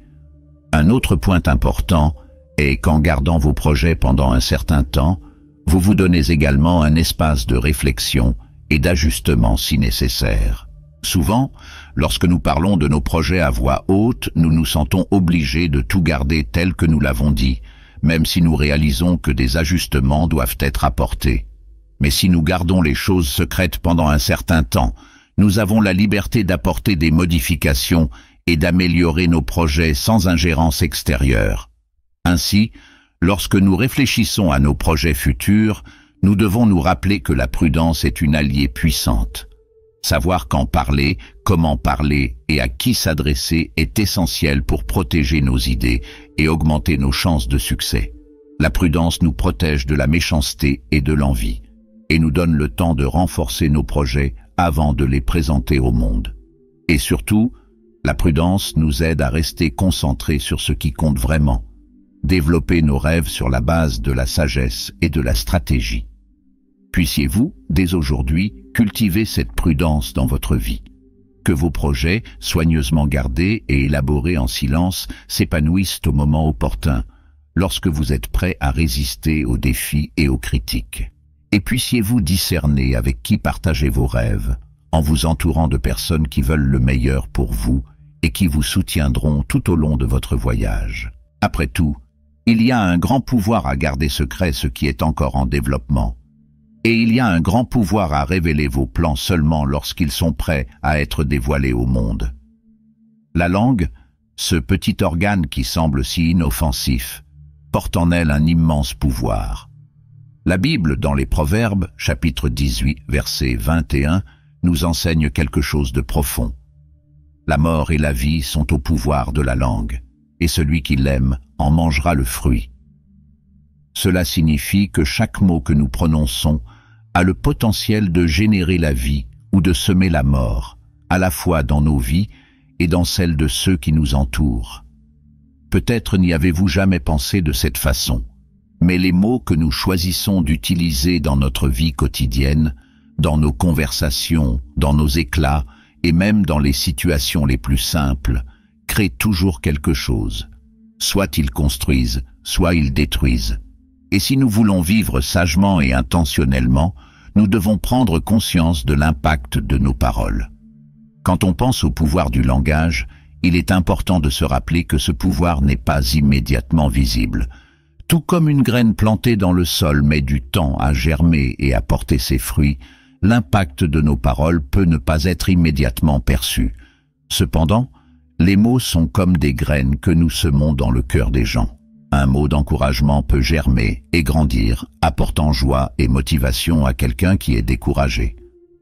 Un autre point important est qu'en gardant vos projets pendant un certain temps, vous vous donnez également un espace de réflexion et d'ajustement si nécessaire. Souvent, lorsque nous parlons de nos projets à voix haute, nous nous sentons obligés de tout garder tel que nous l'avons dit, même si nous réalisons que des ajustements doivent être apportés. Mais si nous gardons les choses secrètes pendant un certain temps, nous avons la liberté d'apporter des modifications et d'améliorer nos projets sans ingérence extérieure. Ainsi, lorsque nous réfléchissons à nos projets futurs, nous devons nous rappeler que la prudence est une alliée puissante. Savoir quand parler, comment parler et à qui s'adresser est essentiel pour protéger nos idées et augmenter nos chances de succès. La prudence nous protège de la méchanceté et de l'envie, et nous donne le temps de renforcer nos projets avant de les présenter au monde. Et surtout, la prudence nous aide à rester concentrés sur ce qui compte vraiment, développer nos rêves sur la base de la sagesse et de la stratégie. Puissiez-vous, dès aujourd'hui, cultiver cette prudence dans votre vie. Que vos projets, soigneusement gardés et élaborés en silence, s'épanouissent au moment opportun, lorsque vous êtes prêt à résister aux défis et aux critiques. Et puissiez-vous discerner avec qui partager vos rêves, en vous entourant de personnes qui veulent le meilleur pour vous et qui vous soutiendront tout au long de votre voyage. Après tout, il y a un grand pouvoir à garder secret ce qui est encore en développement. Et il y a un grand pouvoir à révéler vos plans seulement lorsqu'ils sont prêts à être dévoilés au monde. La langue, ce petit organe qui semble si inoffensif, porte en elle un immense pouvoir. La Bible, dans les Proverbes, chapitre 18, verset 21, nous enseigne quelque chose de profond. La mort et la vie sont au pouvoir de la langue, et celui qui l'aime en mangera le fruit. Cela signifie que chaque mot que nous prononçons a le potentiel de générer la vie ou de semer la mort, à la fois dans nos vies et dans celles de ceux qui nous entourent. Peut-être n'y avez-vous jamais pensé de cette façon, mais les mots que nous choisissons d'utiliser dans notre vie quotidienne, dans nos conversations, dans nos éclats et même dans les situations les plus simples, créent toujours quelque chose. Soit ils construisent, soit ils détruisent. Et si nous voulons vivre sagement et intentionnellement, nous devons prendre conscience de l'impact de nos paroles. Quand on pense au pouvoir du langage, il est important de se rappeler que ce pouvoir n'est pas immédiatement visible. Tout comme une graine plantée dans le sol met du temps à germer et à porter ses fruits, l'impact de nos paroles peut ne pas être immédiatement perçu. Cependant, les mots sont comme des graines que nous semons dans le cœur des gens. Un mot d'encouragement peut germer et grandir, apportant joie et motivation à quelqu'un qui est découragé.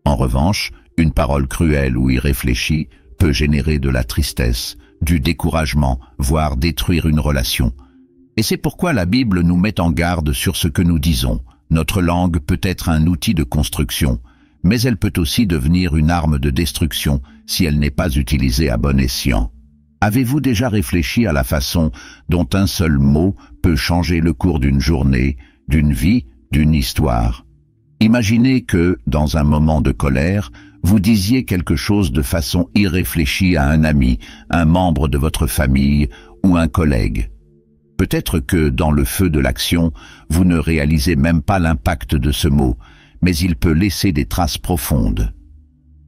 En revanche, une parole cruelle ou irréfléchie peut générer de la tristesse, du découragement, voire détruire une relation. Et c'est pourquoi la Bible nous met en garde sur ce que nous disons. Notre langue peut être un outil de construction, mais elle peut aussi devenir une arme de destruction si elle n'est pas utilisée à bon escient. Avez-vous déjà réfléchi à la façon dont un seul mot peut changer le cours d'une journée, d'une vie, d'une histoire? Imaginez que, dans un moment de colère, vous disiez quelque chose de façon irréfléchie à un ami, un membre de votre famille ou un collègue. Peut-être que, dans le feu de l'action, vous ne réalisez même pas l'impact de ce mot, mais il peut laisser des traces profondes.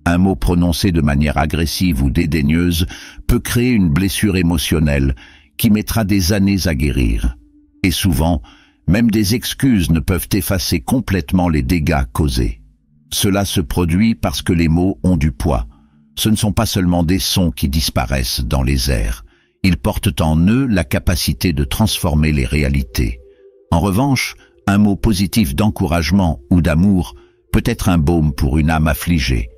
Un mot prononcé de manière agressive ou dédaigneuse peut créer une blessure émotionnelle qui mettra des années à guérir. Et souvent, même des excuses ne peuvent effacer complètement les dégâts causés. Cela se produit parce que les mots ont du poids. Ce ne sont pas seulement des sons qui disparaissent dans les airs. Ils portent en eux la capacité de transformer les réalités. En revanche, un mot positif d'encouragement ou d'amour peut être un baume pour une âme affligée.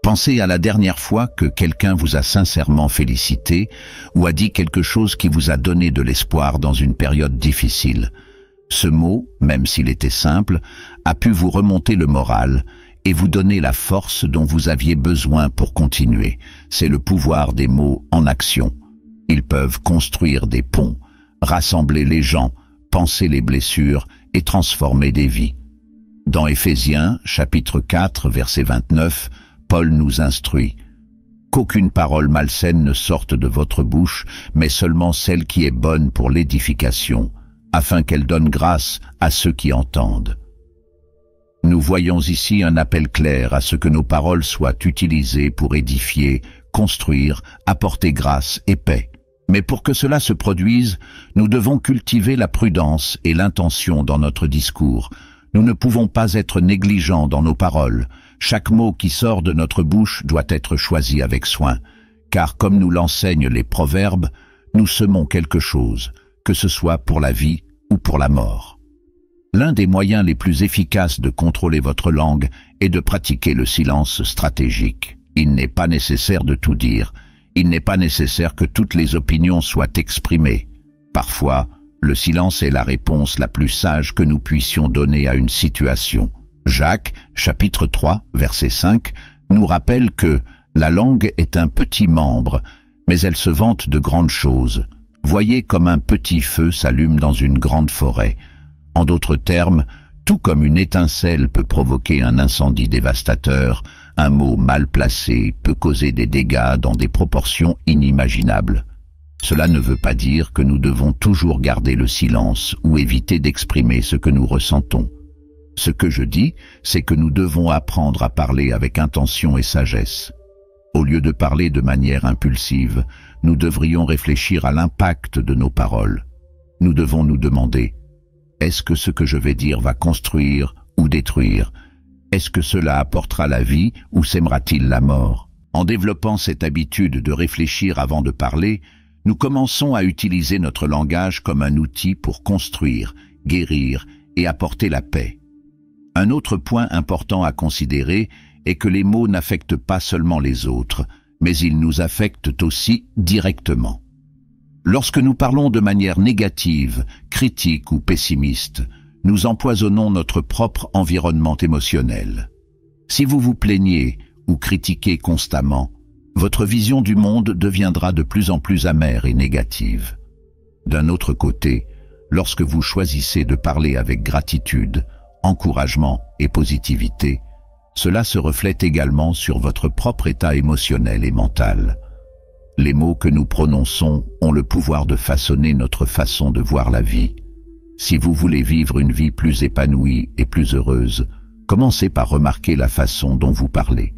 Pensez à la dernière fois que quelqu'un vous a sincèrement félicité ou a dit quelque chose qui vous a donné de l'espoir dans une période difficile. Ce mot, même s'il était simple, a pu vous remonter le moral et vous donner la force dont vous aviez besoin pour continuer. C'est le pouvoir des mots en action. Ils peuvent construire des ponts, rassembler les gens, panser les blessures et transformer des vies. Dans Éphésiens, chapitre 4, verset 29, Paul nous instruit. « qu'aucune parole malsaine ne sorte de votre bouche, mais seulement celle qui est bonne pour l'édification, afin qu'elle donne grâce à ceux qui entendent. Nous voyons ici un appel clair à ce que nos paroles soient utilisées pour édifier, construire, apporter grâce et paix. Mais pour que cela se produise, nous devons cultiver la prudence et l'intention dans notre discours. Nous ne pouvons pas être négligents dans nos paroles. Chaque mot qui sort de notre bouche doit être choisi avec soin, car comme nous l'enseignent les proverbes, nous semons quelque chose, que ce soit pour la vie ou pour la mort. L'un des moyens les plus efficaces de contrôler votre langue est de pratiquer le silence stratégique. Il n'est pas nécessaire de tout dire. Il n'est pas nécessaire que toutes les opinions soient exprimées. Parfois, le silence est la réponse la plus sage que nous puissions donner à une situation. Jacques, chapitre 3, verset 5, nous rappelle que la langue est un petit membre, mais elle se vante de grandes choses. Voyez comme un petit feu s'allume dans une grande forêt. En d'autres termes, tout comme une étincelle peut provoquer un incendie dévastateur, un mot mal placé peut causer des dégâts dans des proportions inimaginables. Cela ne veut pas dire que nous devons toujours garder le silence ou éviter d'exprimer ce que nous ressentons. Ce que je dis, c'est que nous devons apprendre à parler avec intention et sagesse. Au lieu de parler de manière impulsive, nous devrions réfléchir à l'impact de nos paroles. Nous devons nous demander: est-ce que ce que je vais dire va construire ou détruire? Est-ce que cela apportera la vie ou sèmera-t-il la mort? En développant cette habitude de réfléchir avant de parler, nous commençons à utiliser notre langage comme un outil pour construire, guérir et apporter la paix. Un autre point important à considérer est que les mots n'affectent pas seulement les autres, mais ils nous affectent aussi directement. Lorsque nous parlons de manière négative, critique ou pessimiste, nous empoisonnons notre propre environnement émotionnel. Si vous vous plaignez ou critiquez constamment, votre vision du monde deviendra de plus en plus amère et négative. D'un autre côté, lorsque vous choisissez de parler avec gratitude, encouragement et positivité, cela se reflète également sur votre propre état émotionnel et mental. Les mots que nous prononçons ont le pouvoir de façonner notre façon de voir la vie. Si vous voulez vivre une vie plus épanouie et plus heureuse, commencez par remarquer la façon dont vous parlez.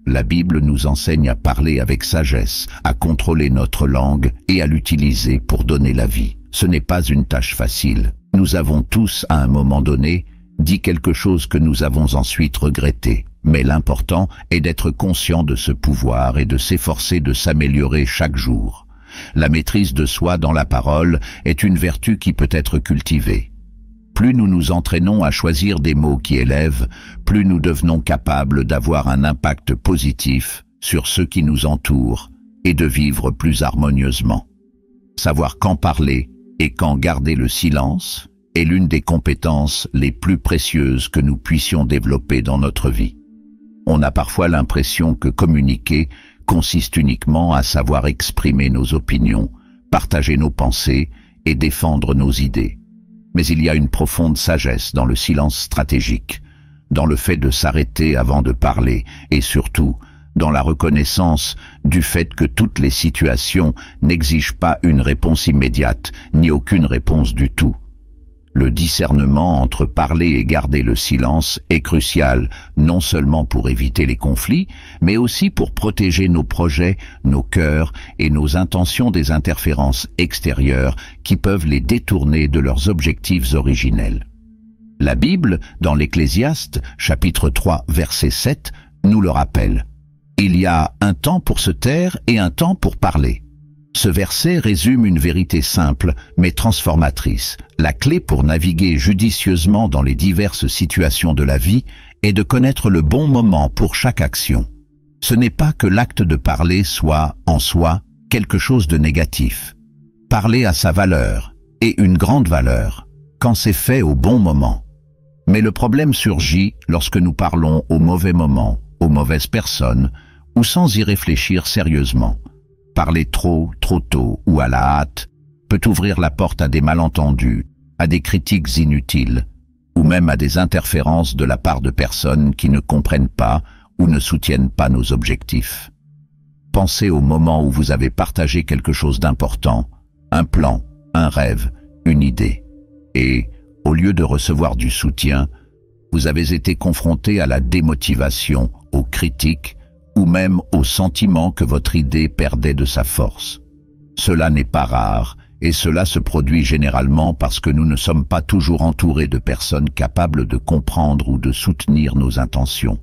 La Bible nous enseigne à parler avec sagesse, à contrôler notre langue et à l'utiliser pour donner la vie. Ce n'est pas une tâche facile. Nous avons tous, à un moment donné, dit quelque chose que nous avons ensuite regretté. Mais l'important est d'être conscient de ce pouvoir et de s'efforcer de s'améliorer chaque jour. La maîtrise de soi dans la parole est une vertu qui peut être cultivée. Plus nous nous entraînons à choisir des mots qui élèvent, plus nous devenons capables d'avoir un impact positif sur ceux qui nous entourent et de vivre plus harmonieusement. Savoir quand parler et quand garder le silence est l'une des compétences les plus précieuses que nous puissions développer dans notre vie. On a parfois l'impression que communiquer consiste uniquement à savoir exprimer nos opinions, partager nos pensées et défendre nos idées. Mais il y a une profonde sagesse dans le silence stratégique, dans le fait de s'arrêter avant de parler et surtout dans la reconnaissance du fait que toutes les situations n'exigent pas une réponse immédiate ni aucune réponse du tout. Le discernement entre parler et garder le silence est crucial, non seulement pour éviter les conflits, mais aussi pour protéger nos projets, nos cœurs et nos intentions des interférences extérieures qui peuvent les détourner de leurs objectifs originels. La Bible, dans l'Ecclésiaste, chapitre 3, verset 7, nous le rappelle. Il y a un temps pour se taire et un temps pour parler. Ce verset résume une vérité simple, mais transformatrice. La clé pour naviguer judicieusement dans les diverses situations de la vie est de connaître le bon moment pour chaque action. Ce n'est pas que l'acte de parler soit, en soi, quelque chose de négatif. Parler a sa valeur, et une grande valeur, quand c'est fait au bon moment. Mais le problème surgit lorsque nous parlons au mauvais moment, aux mauvaises personnes, ou sans y réfléchir sérieusement. Parler trop tôt ou à la hâte peut ouvrir la porte à des malentendus, à des critiques inutiles, ou même à des interférences de la part de personnes qui ne comprennent pas ou ne soutiennent pas nos objectifs. Pensez au moment où vous avez partagé quelque chose d'important, un plan, un rêve, une idée. Et, au lieu de recevoir du soutien, vous avez été confronté à la démotivation, aux critiques, ou même au sentiment que votre idée perdait de sa force. Cela n'est pas rare, et cela se produit généralement parce que nous ne sommes pas toujours entourés de personnes capables de comprendre ou de soutenir nos intentions.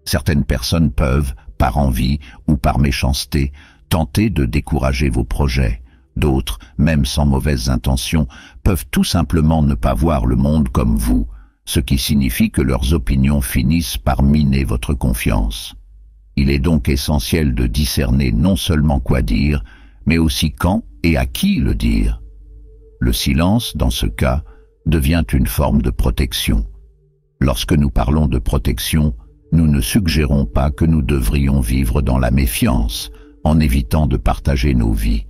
Certaines personnes peuvent, par envie ou par méchanceté, tenter de décourager vos projets. D'autres, même sans mauvaises intentions, peuvent tout simplement ne pas voir le monde comme vous, ce qui signifie que leurs opinions finissent par miner votre confiance. Il est donc essentiel de discerner non seulement quoi dire, mais aussi quand et à qui le dire. Le silence, dans ce cas, devient une forme de protection. Lorsque nous parlons de protection, nous ne suggérons pas que nous devrions vivre dans la méfiance, en évitant de partager nos vies.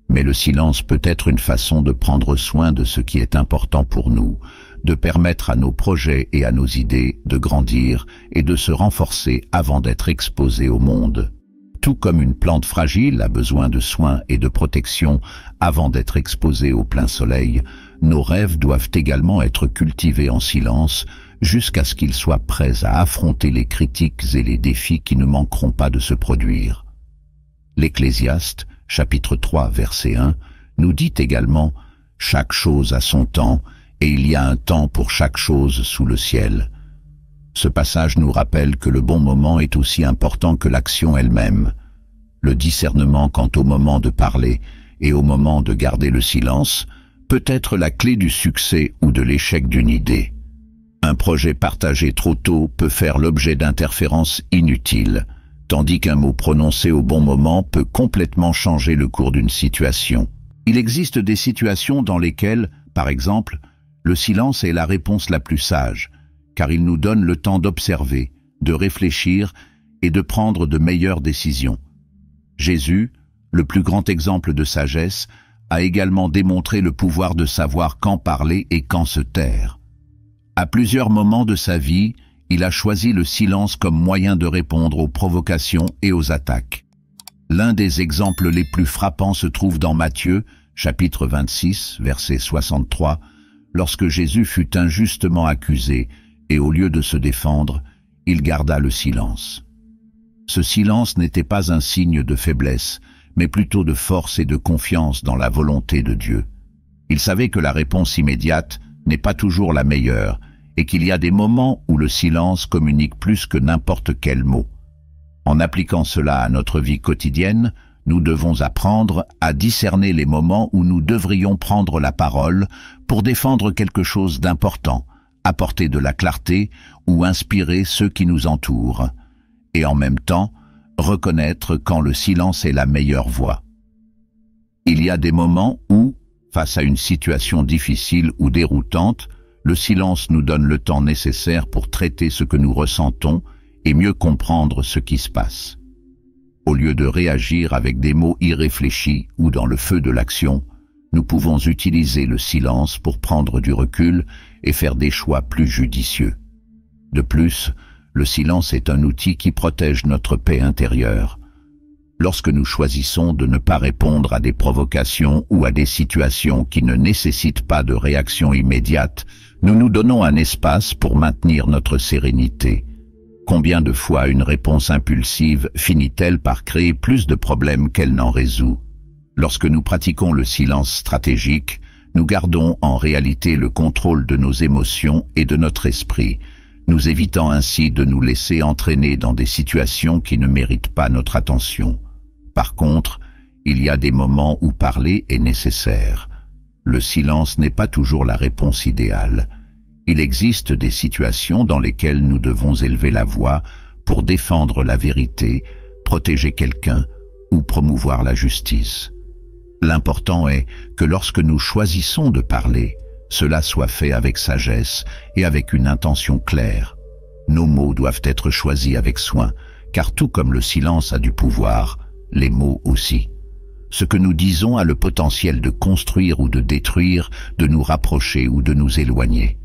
Mais le silence peut être une façon de prendre soin de ce qui est important pour nous, de permettre à nos projets et à nos idées de grandir et de se renforcer avant d'être exposés au monde. Tout comme une plante fragile a besoin de soins et de protection avant d'être exposée au plein soleil, nos rêves doivent également être cultivés en silence jusqu'à ce qu'ils soient prêts à affronter les critiques et les défis qui ne manqueront pas de se produire. L'Ecclésiaste, chapitre 3, verset 1, nous dit également « Chaque chose a son temps, et il y a un temps pour chaque chose sous le ciel ». Ce passage nous rappelle que le bon moment est aussi important que l'action elle-même. Le discernement quant au moment de parler et au moment de garder le silence peut être la clé du succès ou de l'échec d'une idée. Un projet partagé trop tôt peut faire l'objet d'interférences inutiles, tandis qu'un mot prononcé au bon moment peut complètement changer le cours d'une situation. Il existe des situations dans lesquelles, par exemple, le silence est la réponse la plus sage, car il nous donne le temps d'observer, de réfléchir et de prendre de meilleures décisions. Jésus, le plus grand exemple de sagesse, a également démontré le pouvoir de savoir quand parler et quand se taire. À plusieurs moments de sa vie, il a choisi le silence comme moyen de répondre aux provocations et aux attaques. L'un des exemples les plus frappants se trouve dans Matthieu, chapitre 26, verset 63, lorsque Jésus fut injustement accusé, et au lieu de se défendre, il garda le silence. Ce silence n'était pas un signe de faiblesse, mais plutôt de force et de confiance dans la volonté de Dieu. Il savait que la réponse immédiate n'est pas toujours la meilleure, et qu'il y a des moments où le silence communique plus que n'importe quel mot. En appliquant cela à notre vie quotidienne, nous devons apprendre à discerner les moments où nous devrions prendre la parole pour défendre quelque chose d'important, apporter de la clarté ou inspirer ceux qui nous entourent, et en même temps, reconnaître quand le silence est la meilleure voie. Il y a des moments où, face à une situation difficile ou déroutante, le silence nous donne le temps nécessaire pour traiter ce que nous ressentons et mieux comprendre ce qui se passe. Au lieu de réagir avec des mots irréfléchis ou dans le feu de l'action, nous pouvons utiliser le silence pour prendre du recul et faire des choix plus judicieux. De plus, le silence est un outil qui protège notre paix intérieure. Lorsque nous choisissons de ne pas répondre à des provocations ou à des situations qui ne nécessitent pas de réaction immédiate, nous nous donnons un espace pour maintenir notre sérénité. Combien de fois une réponse impulsive finit-elle par créer plus de problèmes qu'elle n'en résout? Lorsque nous pratiquons le silence stratégique, nous gardons en réalité le contrôle de nos émotions et de notre esprit, nous évitant ainsi de nous laisser entraîner dans des situations qui ne méritent pas notre attention. Par contre, il y a des moments où parler est nécessaire. Le silence n'est pas toujours la réponse idéale. Il existe des situations dans lesquelles nous devons élever la voix pour défendre la vérité, protéger quelqu'un ou promouvoir la justice. L'important est que lorsque nous choisissons de parler, cela soit fait avec sagesse et avec une intention claire. Nos mots doivent être choisis avec soin, car tout comme le silence a du pouvoir, les mots aussi. Ce que nous disons a le potentiel de construire ou de détruire, de nous rapprocher ou de nous éloigner.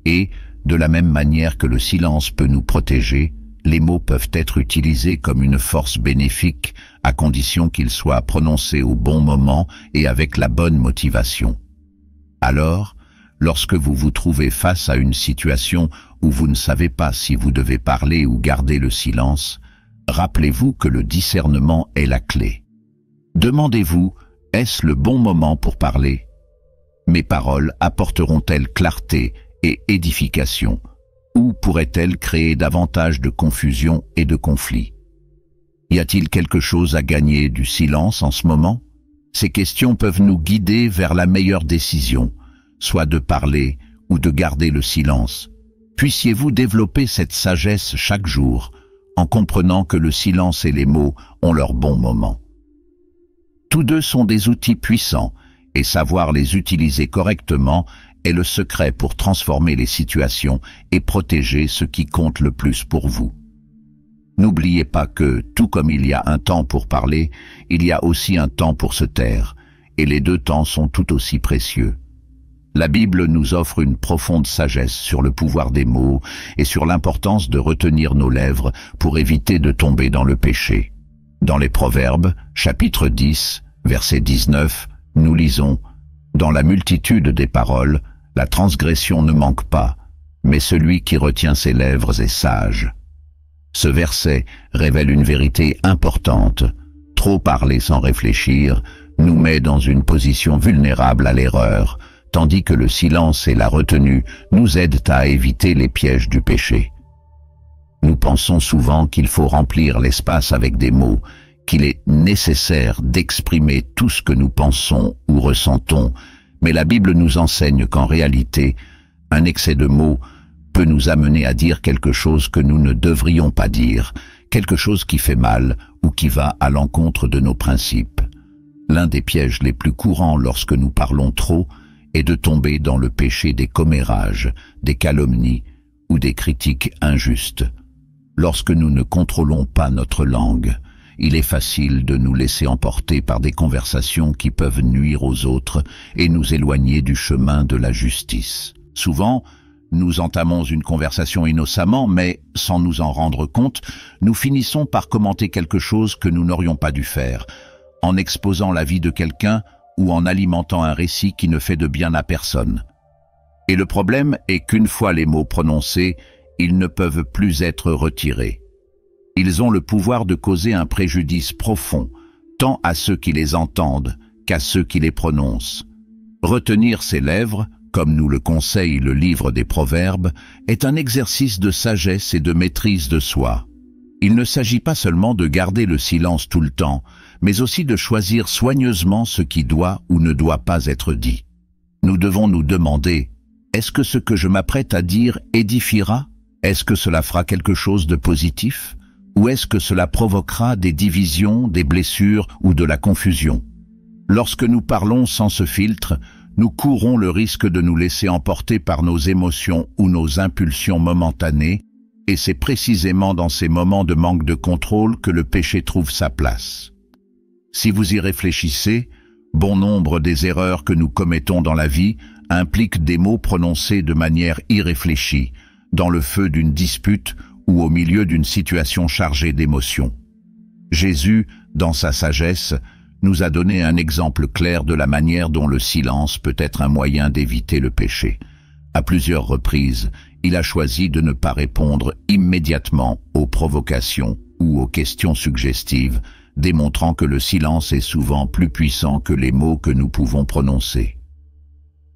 Et, de la même manière que le silence peut nous protéger, les mots peuvent être utilisés comme une force bénéfique à condition qu'ils soient prononcés au bon moment et avec la bonne motivation. Alors, lorsque vous vous trouvez face à une situation où vous ne savez pas si vous devez parler ou garder le silence, rappelez-vous que le discernement est la clé. Demandez-vous, est-ce le bon moment pour parler? Mes paroles apporteront-elles clarté et édification, ou pourraient-elles créer davantage de confusion et de conflits? Y a-t-il quelque chose à gagner du silence en ce moment? Ces questions peuvent nous guider vers la meilleure décision, soit de parler ou de garder le silence. Puissiez-vous développer cette sagesse chaque jour, en comprenant que le silence et les mots ont leur bon moment. Tous deux sont des outils puissants, et savoir les utiliser correctement est le secret pour transformer les situations et protéger ce qui compte le plus pour vous. N'oubliez pas que, tout comme il y a un temps pour parler, il y a aussi un temps pour se taire, et les deux temps sont tout aussi précieux. La Bible nous offre une profonde sagesse sur le pouvoir des mots et sur l'importance de retenir nos lèvres pour éviter de tomber dans le péché. Dans les Proverbes, chapitre 10, verset 19, nous lisons « Dans la multitude des paroles, la transgression ne manque pas, mais celui qui retient ses lèvres est sage. » Ce verset révèle une vérité importante. Trop parler sans réfléchir nous met dans une position vulnérable à l'erreur, tandis que le silence et la retenue nous aident à éviter les pièges du péché. Nous pensons souvent qu'il faut remplir l'espace avec des mots, qu'il est nécessaire d'exprimer tout ce que nous pensons ou ressentons, mais la Bible nous enseigne qu'en réalité, un excès de mots peut nous amener à dire quelque chose que nous ne devrions pas dire, quelque chose qui fait mal ou qui va à l'encontre de nos principes. L'un des pièges les plus courants lorsque nous parlons trop est de tomber dans le péché des commérages, des calomnies ou des critiques injustes. Lorsque nous ne contrôlons pas notre langue, il est facile de nous laisser emporter par des conversations qui peuvent nuire aux autres et nous éloigner du chemin de la justice. Souvent, nous entamons une conversation innocemment, mais sans nous en rendre compte, nous finissons par commenter quelque chose que nous n'aurions pas dû faire, en exposant la vie de quelqu'un ou en alimentant un récit qui ne fait de bien à personne. Et le problème est qu'une fois les mots prononcés, ils ne peuvent plus être retirés. Ils ont le pouvoir de causer un préjudice profond, tant à ceux qui les entendent qu'à ceux qui les prononcent. Retenir ses lèvres, comme nous le conseille le livre des Proverbes, est un exercice de sagesse et de maîtrise de soi. Il ne s'agit pas seulement de garder le silence tout le temps, mais aussi de choisir soigneusement ce qui doit ou ne doit pas être dit. Nous devons nous demander, est-ce que ce que je m'apprête à dire édifiera? Est-ce que cela fera quelque chose de positif? Ou est-ce que cela provoquera des divisions, des blessures ou de la confusion? Lorsque nous parlons sans ce filtre, nous courons le risque de nous laisser emporter par nos émotions ou nos impulsions momentanées, et c'est précisément dans ces moments de manque de contrôle que le péché trouve sa place. Si vous y réfléchissez, bon nombre des erreurs que nous commettons dans la vie impliquent des mots prononcés de manière irréfléchie, dans le feu d'une dispute ou au milieu d'une situation chargée d'émotions. Jésus, dans sa sagesse, nous a donné un exemple clair de la manière dont le silence peut être un moyen d'éviter le péché. À plusieurs reprises, il a choisi de ne pas répondre immédiatement aux provocations ou aux questions suggestives, démontrant que le silence est souvent plus puissant que les mots que nous pouvons prononcer.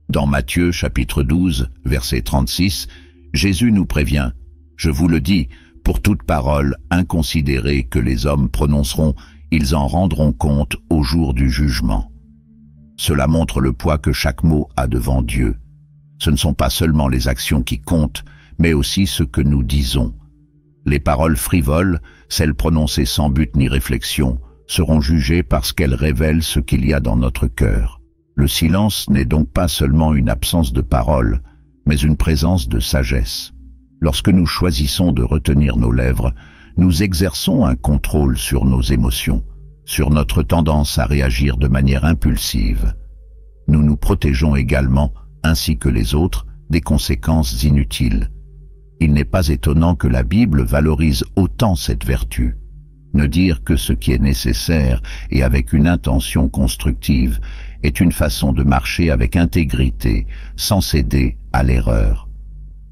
Dans Matthieu chapitre 12, verset 36, Jésus nous prévient « Je vous le dis, pour toute parole inconsidérée que les hommes prononceront, ils en rendront compte au jour du jugement. » Cela montre le poids que chaque mot a devant Dieu. Ce ne sont pas seulement les actions qui comptent, mais aussi ce que nous disons. Les paroles frivoles, celles prononcées sans but ni réflexion, seront jugées parce qu'elles révèlent ce qu'il y a dans notre cœur. Le silence n'est donc pas seulement une absence de parole, mais une présence de sagesse. Lorsque nous choisissons de retenir nos lèvres, nous exerçons un contrôle sur nos émotions, sur notre tendance à réagir de manière impulsive. Nous nous protégeons également, ainsi que les autres, des conséquences inutiles. Il n'est pas étonnant que la Bible valorise autant cette vertu. Ne dire que ce qui est nécessaire et avec une intention constructive est une façon de marcher avec intégrité, sans céder à l'erreur.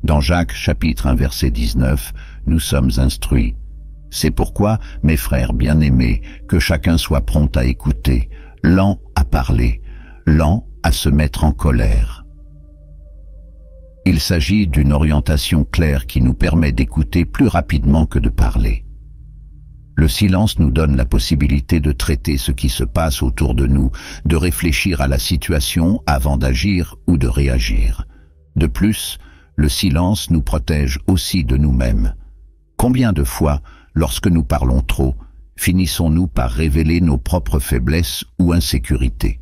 Dans Jacques chapitre 1 verset 19, nous sommes instruits. C'est pourquoi, mes frères bien-aimés, que chacun soit prompt à écouter, lent à parler, lent à se mettre en colère. Il s'agit d'une orientation claire qui nous permet d'écouter plus rapidement que de parler. Le silence nous donne la possibilité de traiter ce qui se passe autour de nous, de réfléchir à la situation avant d'agir ou de réagir. De plus, le silence nous protège aussi de nous-mêmes. Combien de fois, lorsque nous parlons trop, finissons-nous par révéler nos propres faiblesses ou insécurités?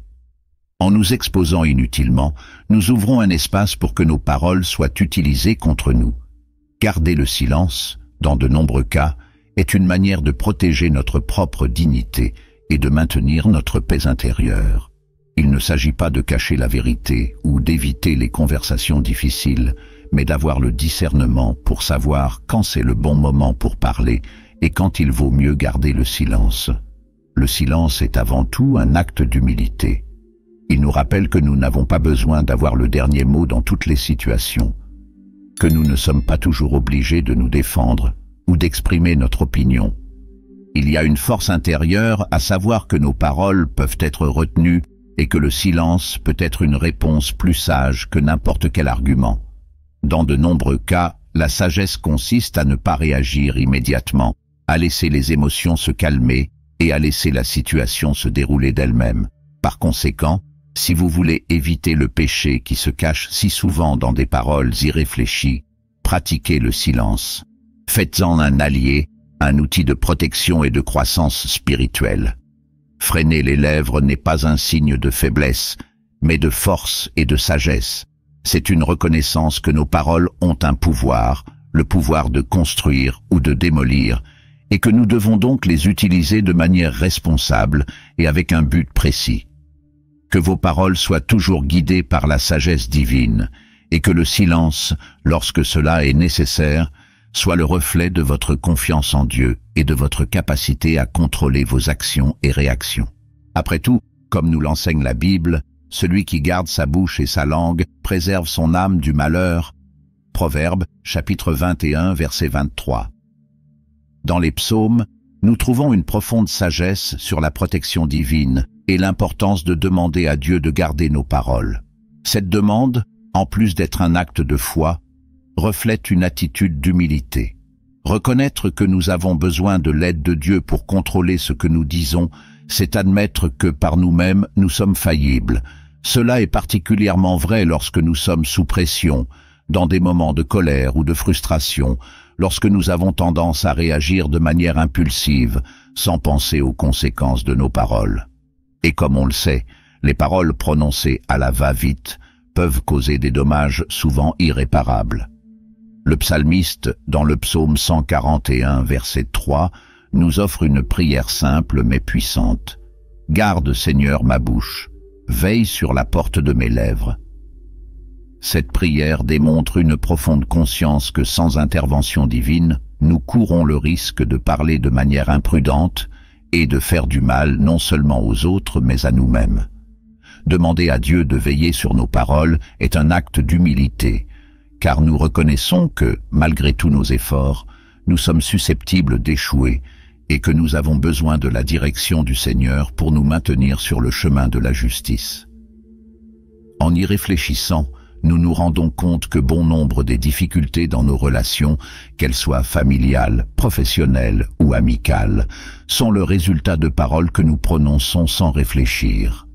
En nous exposant inutilement, nous ouvrons un espace pour que nos paroles soient utilisées contre nous. Garder le silence, dans de nombreux cas, est une manière de protéger notre propre dignité et de maintenir notre paix intérieure. Il ne s'agit pas de cacher la vérité ou d'éviter les conversations difficiles, mais d'avoir le discernement pour savoir quand c'est le bon moment pour parler et quand il vaut mieux garder le silence. Le silence est avant tout un acte d'humilité. Il nous rappelle que nous n'avons pas besoin d'avoir le dernier mot dans toutes les situations, que nous ne sommes pas toujours obligés de nous défendre ou d'exprimer notre opinion. Il y a une force intérieure à savoir que nos paroles peuvent être retenues et que le silence peut être une réponse plus sage que n'importe quel argument. Dans de nombreux cas, la sagesse consiste à ne pas réagir immédiatement, à laisser les émotions se calmer et à laisser la situation se dérouler d'elle-même. Par conséquent, si vous voulez éviter le péché qui se cache si souvent dans des paroles irréfléchies, pratiquez le silence. Faites-en un allié, un outil de protection et de croissance spirituelle. Freiner les lèvres n'est pas un signe de faiblesse, mais de force et de sagesse. C'est une reconnaissance que nos paroles ont un pouvoir, le pouvoir de construire ou de démolir, et que nous devons donc les utiliser de manière responsable et avec un but précis. Que vos paroles soient toujours guidées par la sagesse divine, et que le silence, lorsque cela est nécessaire, soit le reflet de votre confiance en Dieu et de votre capacité à contrôler vos actions et réactions. Après tout, comme nous l'enseigne la Bible, celui qui garde sa bouche et sa langue préserve son âme du malheur. Proverbes, chapitre 21, verset 23. Dans les psaumes, nous trouvons une profonde sagesse sur la protection divine et l'importance de demander à Dieu de garder nos paroles. Cette demande, en plus d'être un acte de foi, reflète une attitude d'humilité. Reconnaître que nous avons besoin de l'aide de Dieu pour contrôler ce que nous disons, c'est admettre que par nous-mêmes, nous sommes faillibles. Cela est particulièrement vrai lorsque nous sommes sous pression, dans des moments de colère ou de frustration, lorsque nous avons tendance à réagir de manière impulsive, sans penser aux conséquences de nos paroles. Et comme on le sait, les paroles prononcées à la va-vite peuvent causer des dommages souvent irréparables. Le psalmiste, dans le psaume 141, verset 3, nous offre une prière simple mais puissante. « Garde, Seigneur, ma bouche, veille sur la porte de mes lèvres. » Cette prière démontre une profonde conscience que sans intervention divine, nous courons le risque de parler de manière imprudente et de faire du mal non seulement aux autres mais à nous-mêmes. Demander à Dieu de veiller sur nos paroles est un acte d'humilité, car nous reconnaissons que, malgré tous nos efforts, nous sommes susceptibles d'échouer et que nous avons besoin de la direction du Seigneur pour nous maintenir sur le chemin de la justice. En y réfléchissant, nous nous rendons compte que bon nombre des difficultés dans nos relations, qu'elles soient familiales, professionnelles ou amicales, sont le résultat de paroles que nous prononçons sans réfléchir.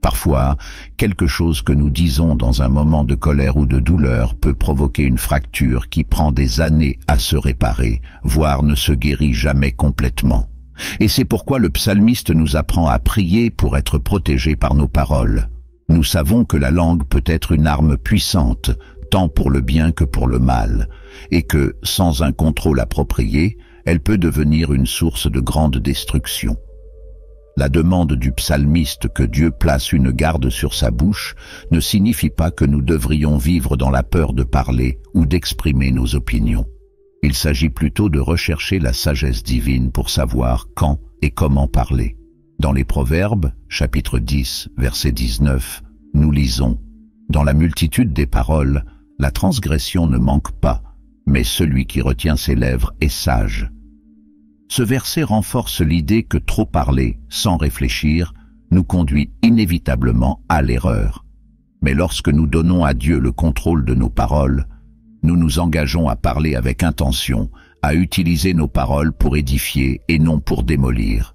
Parfois, quelque chose que nous disons dans un moment de colère ou de douleur peut provoquer une fracture qui prend des années à se réparer, voire ne se guérit jamais complètement. Et c'est pourquoi le psalmiste nous apprend à prier pour être protégés par nos paroles. Nous savons que la langue peut être une arme puissante, tant pour le bien que pour le mal, et que, sans un contrôle approprié, elle peut devenir une source de grande destruction. La demande du psalmiste que Dieu place une garde sur sa bouche ne signifie pas que nous devrions vivre dans la peur de parler ou d'exprimer nos opinions. Il s'agit plutôt de rechercher la sagesse divine pour savoir quand et comment parler. Dans les Proverbes, chapitre 10, verset 19, nous lisons « Dans la multitude des paroles, la transgression ne manque pas, mais celui qui retient ses lèvres est sage. » Ce verset renforce l'idée que trop parler, sans réfléchir, nous conduit inévitablement à l'erreur. Mais lorsque nous donnons à Dieu le contrôle de nos paroles, nous nous engageons à parler avec intention, à utiliser nos paroles pour édifier et non pour démolir.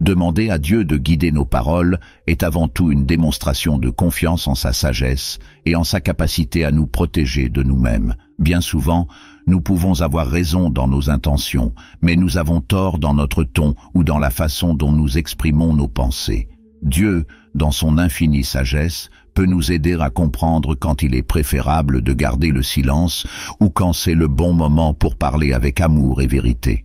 Demander à Dieu de guider nos paroles est avant tout une démonstration de confiance en sa sagesse et en sa capacité à nous protéger de nous-mêmes. Bien souvent, nous pouvons avoir raison dans nos intentions, mais nous avons tort dans notre ton ou dans la façon dont nous exprimons nos pensées. Dieu, dans son infinie sagesse, peut nous aider à comprendre quand il est préférable de garder le silence ou quand c'est le bon moment pour parler avec amour et vérité.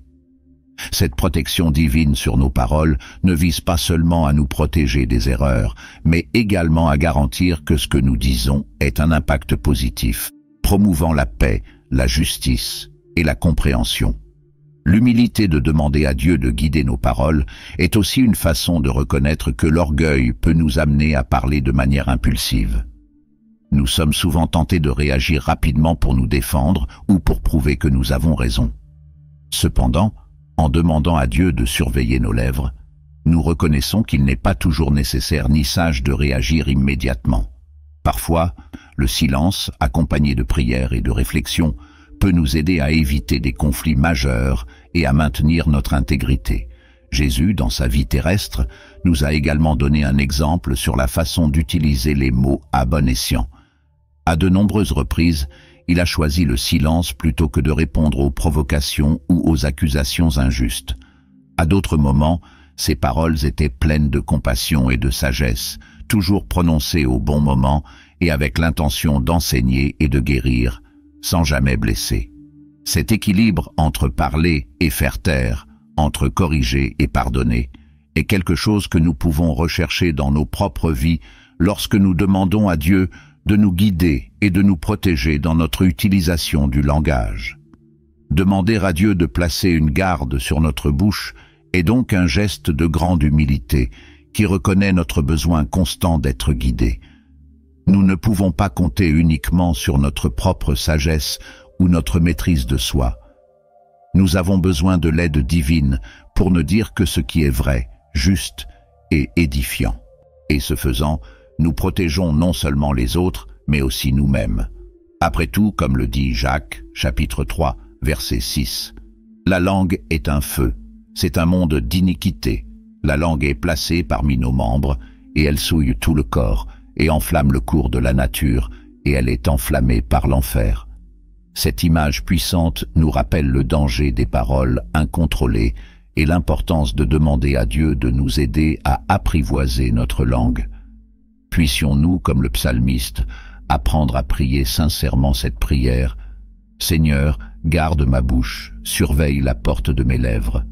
Cette protection divine sur nos paroles ne vise pas seulement à nous protéger des erreurs, mais également à garantir que ce que nous disons ait un impact positif, promouvant la paix, la justice et la compréhension. L'humilité de demander à Dieu de guider nos paroles est aussi une façon de reconnaître que l'orgueil peut nous amener à parler de manière impulsive. Nous sommes souvent tentés de réagir rapidement pour nous défendre ou pour prouver que nous avons raison. Cependant, en demandant à Dieu de surveiller nos lèvres, nous reconnaissons qu'il n'est pas toujours nécessaire ni sage de réagir immédiatement. Parfois, le silence, accompagné de prières et de réflexion, peut nous aider à éviter des conflits majeurs et à maintenir notre intégrité. Jésus, dans sa vie terrestre, nous a également donné un exemple sur la façon d'utiliser les mots à bon escient. À de nombreuses reprises, il a choisi le silence plutôt que de répondre aux provocations ou aux accusations injustes. À d'autres moments, ses paroles étaient pleines de compassion et de sagesse, toujours prononcées au bon moment et avec l'intention d'enseigner et de guérir, sans jamais blesser. Cet équilibre entre parler et faire taire, entre corriger et pardonner, est quelque chose que nous pouvons rechercher dans nos propres vies lorsque nous demandons à Dieu de nous guider et de nous protéger dans notre utilisation du langage. Demander à Dieu de placer une garde sur notre bouche est donc un geste de grande humilité qui reconnaît notre besoin constant d'être guidé. Nous ne pouvons pas compter uniquement sur notre propre sagesse ou notre maîtrise de soi. Nous avons besoin de l'aide divine pour ne dire que ce qui est vrai, juste et édifiant. Et ce faisant, nous protégeons non seulement les autres, mais aussi nous-mêmes. Après tout, comme le dit Jacques, chapitre 3, verset 6, « La langue est un feu, c'est un monde d'iniquité. La langue est placée parmi nos membres, et elle souille tout le corps, et enflamme le cours de la nature, et elle est enflammée par l'enfer. » Cette image puissante nous rappelle le danger des paroles incontrôlées et l'importance de demander à Dieu de nous aider à apprivoiser notre langue. Puissions-nous, comme le psalmiste, apprendre à prier sincèrement cette prière. « Seigneur, garde ma bouche, surveille la porte de mes lèvres. »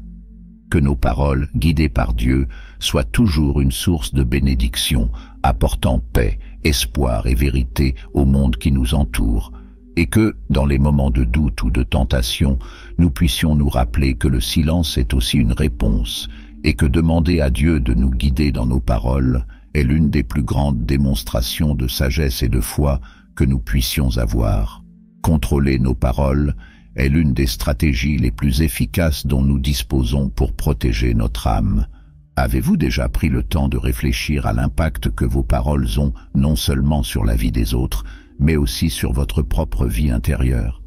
Que nos paroles, guidées par Dieu, soient toujours une source de bénédiction, apportant paix, espoir et vérité au monde qui nous entoure, et que, dans les moments de doute ou de tentation, nous puissions nous rappeler que le silence est aussi une réponse, et que demander à Dieu de nous guider dans nos paroles est l'une des plus grandes démonstrations de sagesse et de foi que nous puissions avoir. Contrôler nos paroles est l'une des stratégies les plus efficaces dont nous disposons pour protéger notre âme. Avez-vous déjà pris le temps de réfléchir à l'impact que vos paroles ont non seulement sur la vie des autres, mais aussi sur votre propre vie intérieure?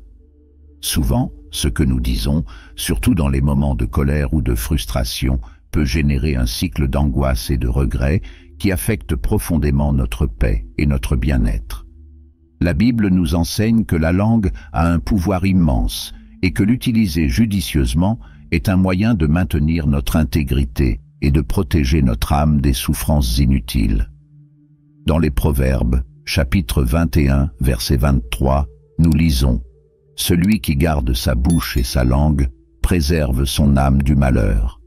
Souvent, ce que nous disons, surtout dans les moments de colère ou de frustration, peut générer un cycle d'angoisse et de regret qui affecte profondément notre paix et notre bien-être. La Bible nous enseigne que la langue a un pouvoir immense et que l'utiliser judicieusement est un moyen de maintenir notre intégrité et de protéger notre âme des souffrances inutiles. Dans les Proverbes, chapitre 21, verset 23, nous lisons « Celui qui garde sa bouche et sa langue préserve son âme du malheur.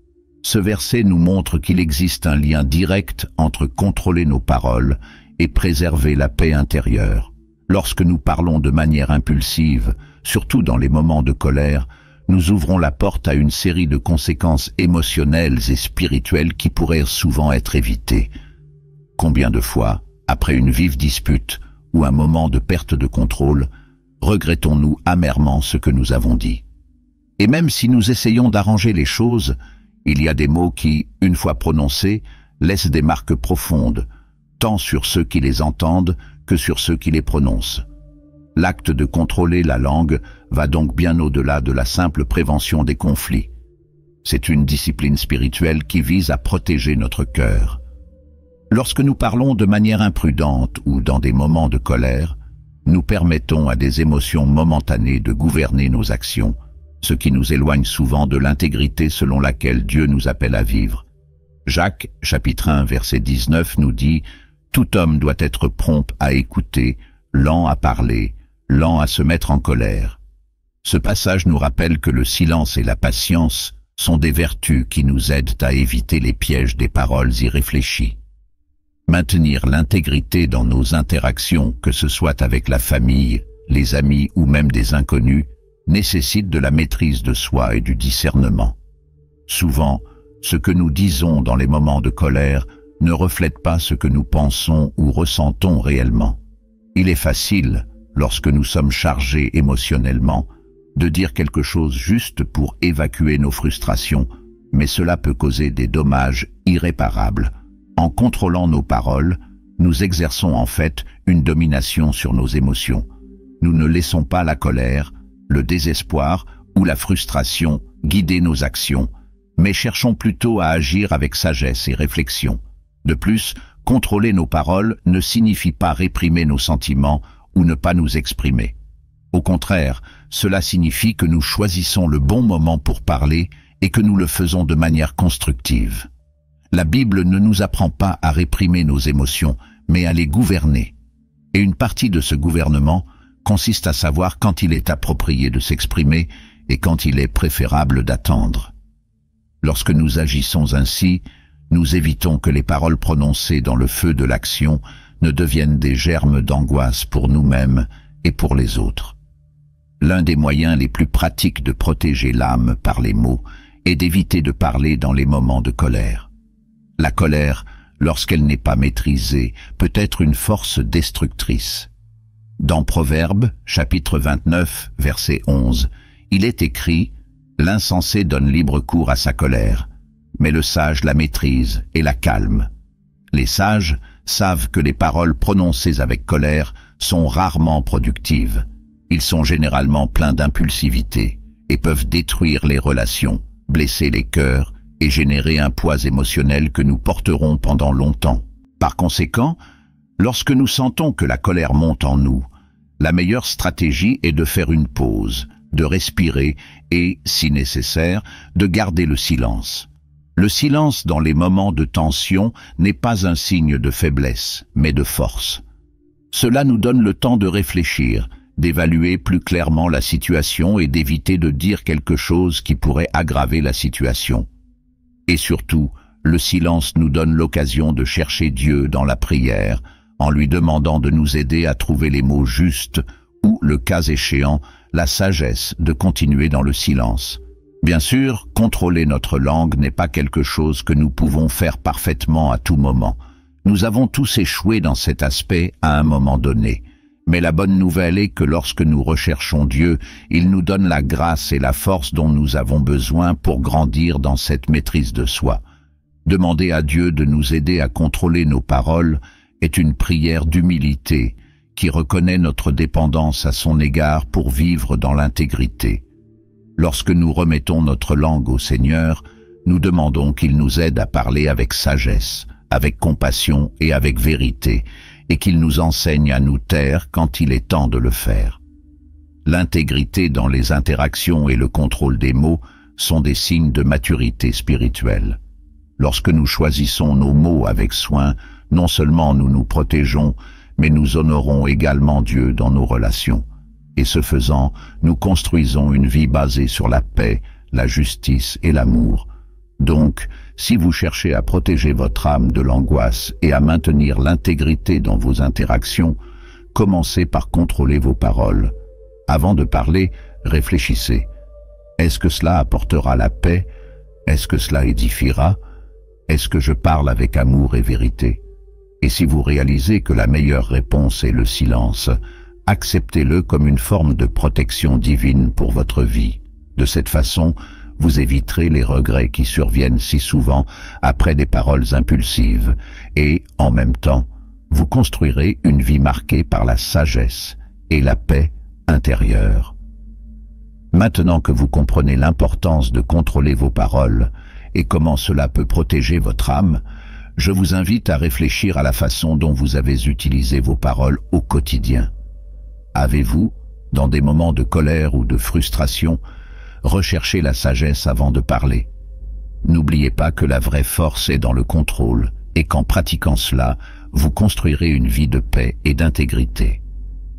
Ce verset nous montre qu'il existe un lien direct entre contrôler nos paroles et préserver la paix intérieure. Lorsque nous parlons de manière impulsive, surtout dans les moments de colère, nous ouvrons la porte à une série de conséquences émotionnelles et spirituelles qui pourraient souvent être évitées. Combien de fois, après une vive dispute ou un moment de perte de contrôle, regrettons-nous amèrement ce que nous avons dit? Et même si nous essayons d'arranger les choses, il y a des mots qui, une fois prononcés, laissent des marques profondes, tant sur ceux qui les entendent que sur ceux qui les prononcent. L'acte de contrôler la langue va donc bien au-delà de la simple prévention des conflits. C'est une discipline spirituelle qui vise à protéger notre cœur. Lorsque nous parlons de manière imprudente ou dans des moments de colère, nous permettons à des émotions momentanées de gouverner nos actions, ce qui nous éloigne souvent de l'intégrité selon laquelle Dieu nous appelle à vivre. Jacques, chapitre 1, verset 19, nous dit « Tout homme doit être prompt à écouter, lent à parler, lent à se mettre en colère. » Ce passage nous rappelle que le silence et la patience sont des vertus qui nous aident à éviter les pièges des paroles irréfléchies. Maintenir l'intégrité dans nos interactions, que ce soit avec la famille, les amis ou même des inconnus, nécessite de la maîtrise de soi et du discernement. Souvent, ce que nous disons dans les moments de colère ne reflète pas ce que nous pensons ou ressentons réellement. Il est facile, lorsque nous sommes chargés émotionnellement, de dire quelque chose juste pour évacuer nos frustrations, mais cela peut causer des dommages irréparables. En contrôlant nos paroles, nous exerçons en fait une domination sur nos émotions. Nous ne laissons pas la colère, le désespoir ou la frustration guider nos actions, mais cherchons plutôt à agir avec sagesse et réflexion. De plus, contrôler nos paroles ne signifie pas réprimer nos sentiments ou ne pas nous exprimer. Au contraire, cela signifie que nous choisissons le bon moment pour parler et que nous le faisons de manière constructive. La Bible ne nous apprend pas à réprimer nos émotions, mais à les gouverner. Et une partie de ce gouvernement consiste à savoir quand il est approprié de s'exprimer et quand il est préférable d'attendre. Lorsque nous agissons ainsi, nous évitons que les paroles prononcées dans le feu de l'action ne deviennent des germes d'angoisse pour nous-mêmes et pour les autres. L'un des moyens les plus pratiques de protéger l'âme par les mots est d'éviter de parler dans les moments de colère. La colère, lorsqu'elle n'est pas maîtrisée, peut être une force destructrice. Dans Proverbes, chapitre 29, verset 11, il est écrit « L'insensé donne libre cours à sa colère, mais le sage la maîtrise et la calme. » Les sages savent que les paroles prononcées avec colère sont rarement productives. Ils sont généralement pleins d'impulsivité et peuvent détruire les relations, blesser les cœurs et générer un poids émotionnel que nous porterons pendant longtemps. Par conséquent, lorsque nous sentons que la colère monte en nous, la meilleure stratégie est de faire une pause, de respirer et, si nécessaire, de garder le silence. Le silence dans les moments de tension n'est pas un signe de faiblesse, mais de force. Cela nous donne le temps de réfléchir, d'évaluer plus clairement la situation et d'éviter de dire quelque chose qui pourrait aggraver la situation. Et surtout, le silence nous donne l'occasion de chercher Dieu dans la prière, en lui demandant de nous aider à trouver les mots justes ou, le cas échéant, la sagesse de continuer dans le silence. Bien sûr, contrôler notre langue n'est pas quelque chose que nous pouvons faire parfaitement à tout moment. Nous avons tous échoué dans cet aspect à un moment donné. Mais la bonne nouvelle est que lorsque nous recherchons Dieu, il nous donne la grâce et la force dont nous avons besoin pour grandir dans cette maîtrise de soi. Demander à Dieu de nous aider à contrôler nos paroles est une prière d'humilité qui reconnaît notre dépendance à son égard pour vivre dans l'intégrité. Lorsque nous remettons notre langue au Seigneur, nous demandons qu'il nous aide à parler avec sagesse, avec compassion et avec vérité, et qu'il nous enseigne à nous taire quand il est temps de le faire. L'intégrité dans les interactions et le contrôle des mots sont des signes de maturité spirituelle. Lorsque nous choisissons nos mots avec soin, non seulement nous nous protégeons, mais nous honorons également Dieu dans nos relations. Et ce faisant, nous construisons une vie basée sur la paix, la justice et l'amour. Donc, si vous cherchez à protéger votre âme de l'angoisse et à maintenir l'intégrité dans vos interactions, commencez par contrôler vos paroles. Avant de parler, réfléchissez. Est-ce que cela apportera la paix? Est-ce que cela édifiera? Est-ce que je parle avec amour et vérité? Et si vous réalisez que la meilleure réponse est le silence, acceptez-le comme une forme de protection divine pour votre vie. De cette façon, vous éviterez les regrets qui surviennent si souvent après des paroles impulsives et, en même temps, vous construirez une vie marquée par la sagesse et la paix intérieure. Maintenant que vous comprenez l'importance de contrôler vos paroles et comment cela peut protéger votre âme, je vous invite à réfléchir à la façon dont vous avez utilisé vos paroles au quotidien. Avez-vous, dans des moments de colère ou de frustration, recherché la sagesse avant de parler? N'oubliez pas que la vraie force est dans le contrôle et qu'en pratiquant cela, vous construirez une vie de paix et d'intégrité.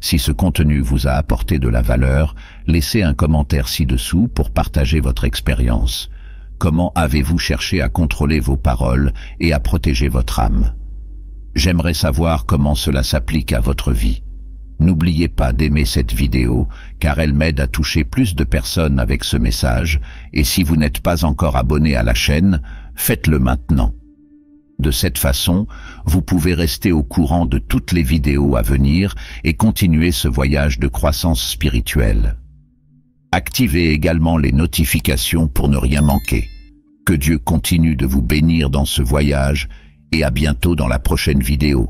Si ce contenu vous a apporté de la valeur, laissez un commentaire ci-dessous pour partager votre expérience. Comment avez-vous cherché à contrôler vos paroles et à protéger votre âme? J'aimerais savoir comment cela s'applique à votre vie. N'oubliez pas d'aimer cette vidéo, car elle m'aide à toucher plus de personnes avec ce message, et si vous n'êtes pas encore abonné à la chaîne, faites-le maintenant. De cette façon, vous pouvez rester au courant de toutes les vidéos à venir et continuer ce voyage de croissance spirituelle. Activez également les notifications pour ne rien manquer. Que Dieu continue de vous bénir dans ce voyage et à bientôt dans la prochaine vidéo.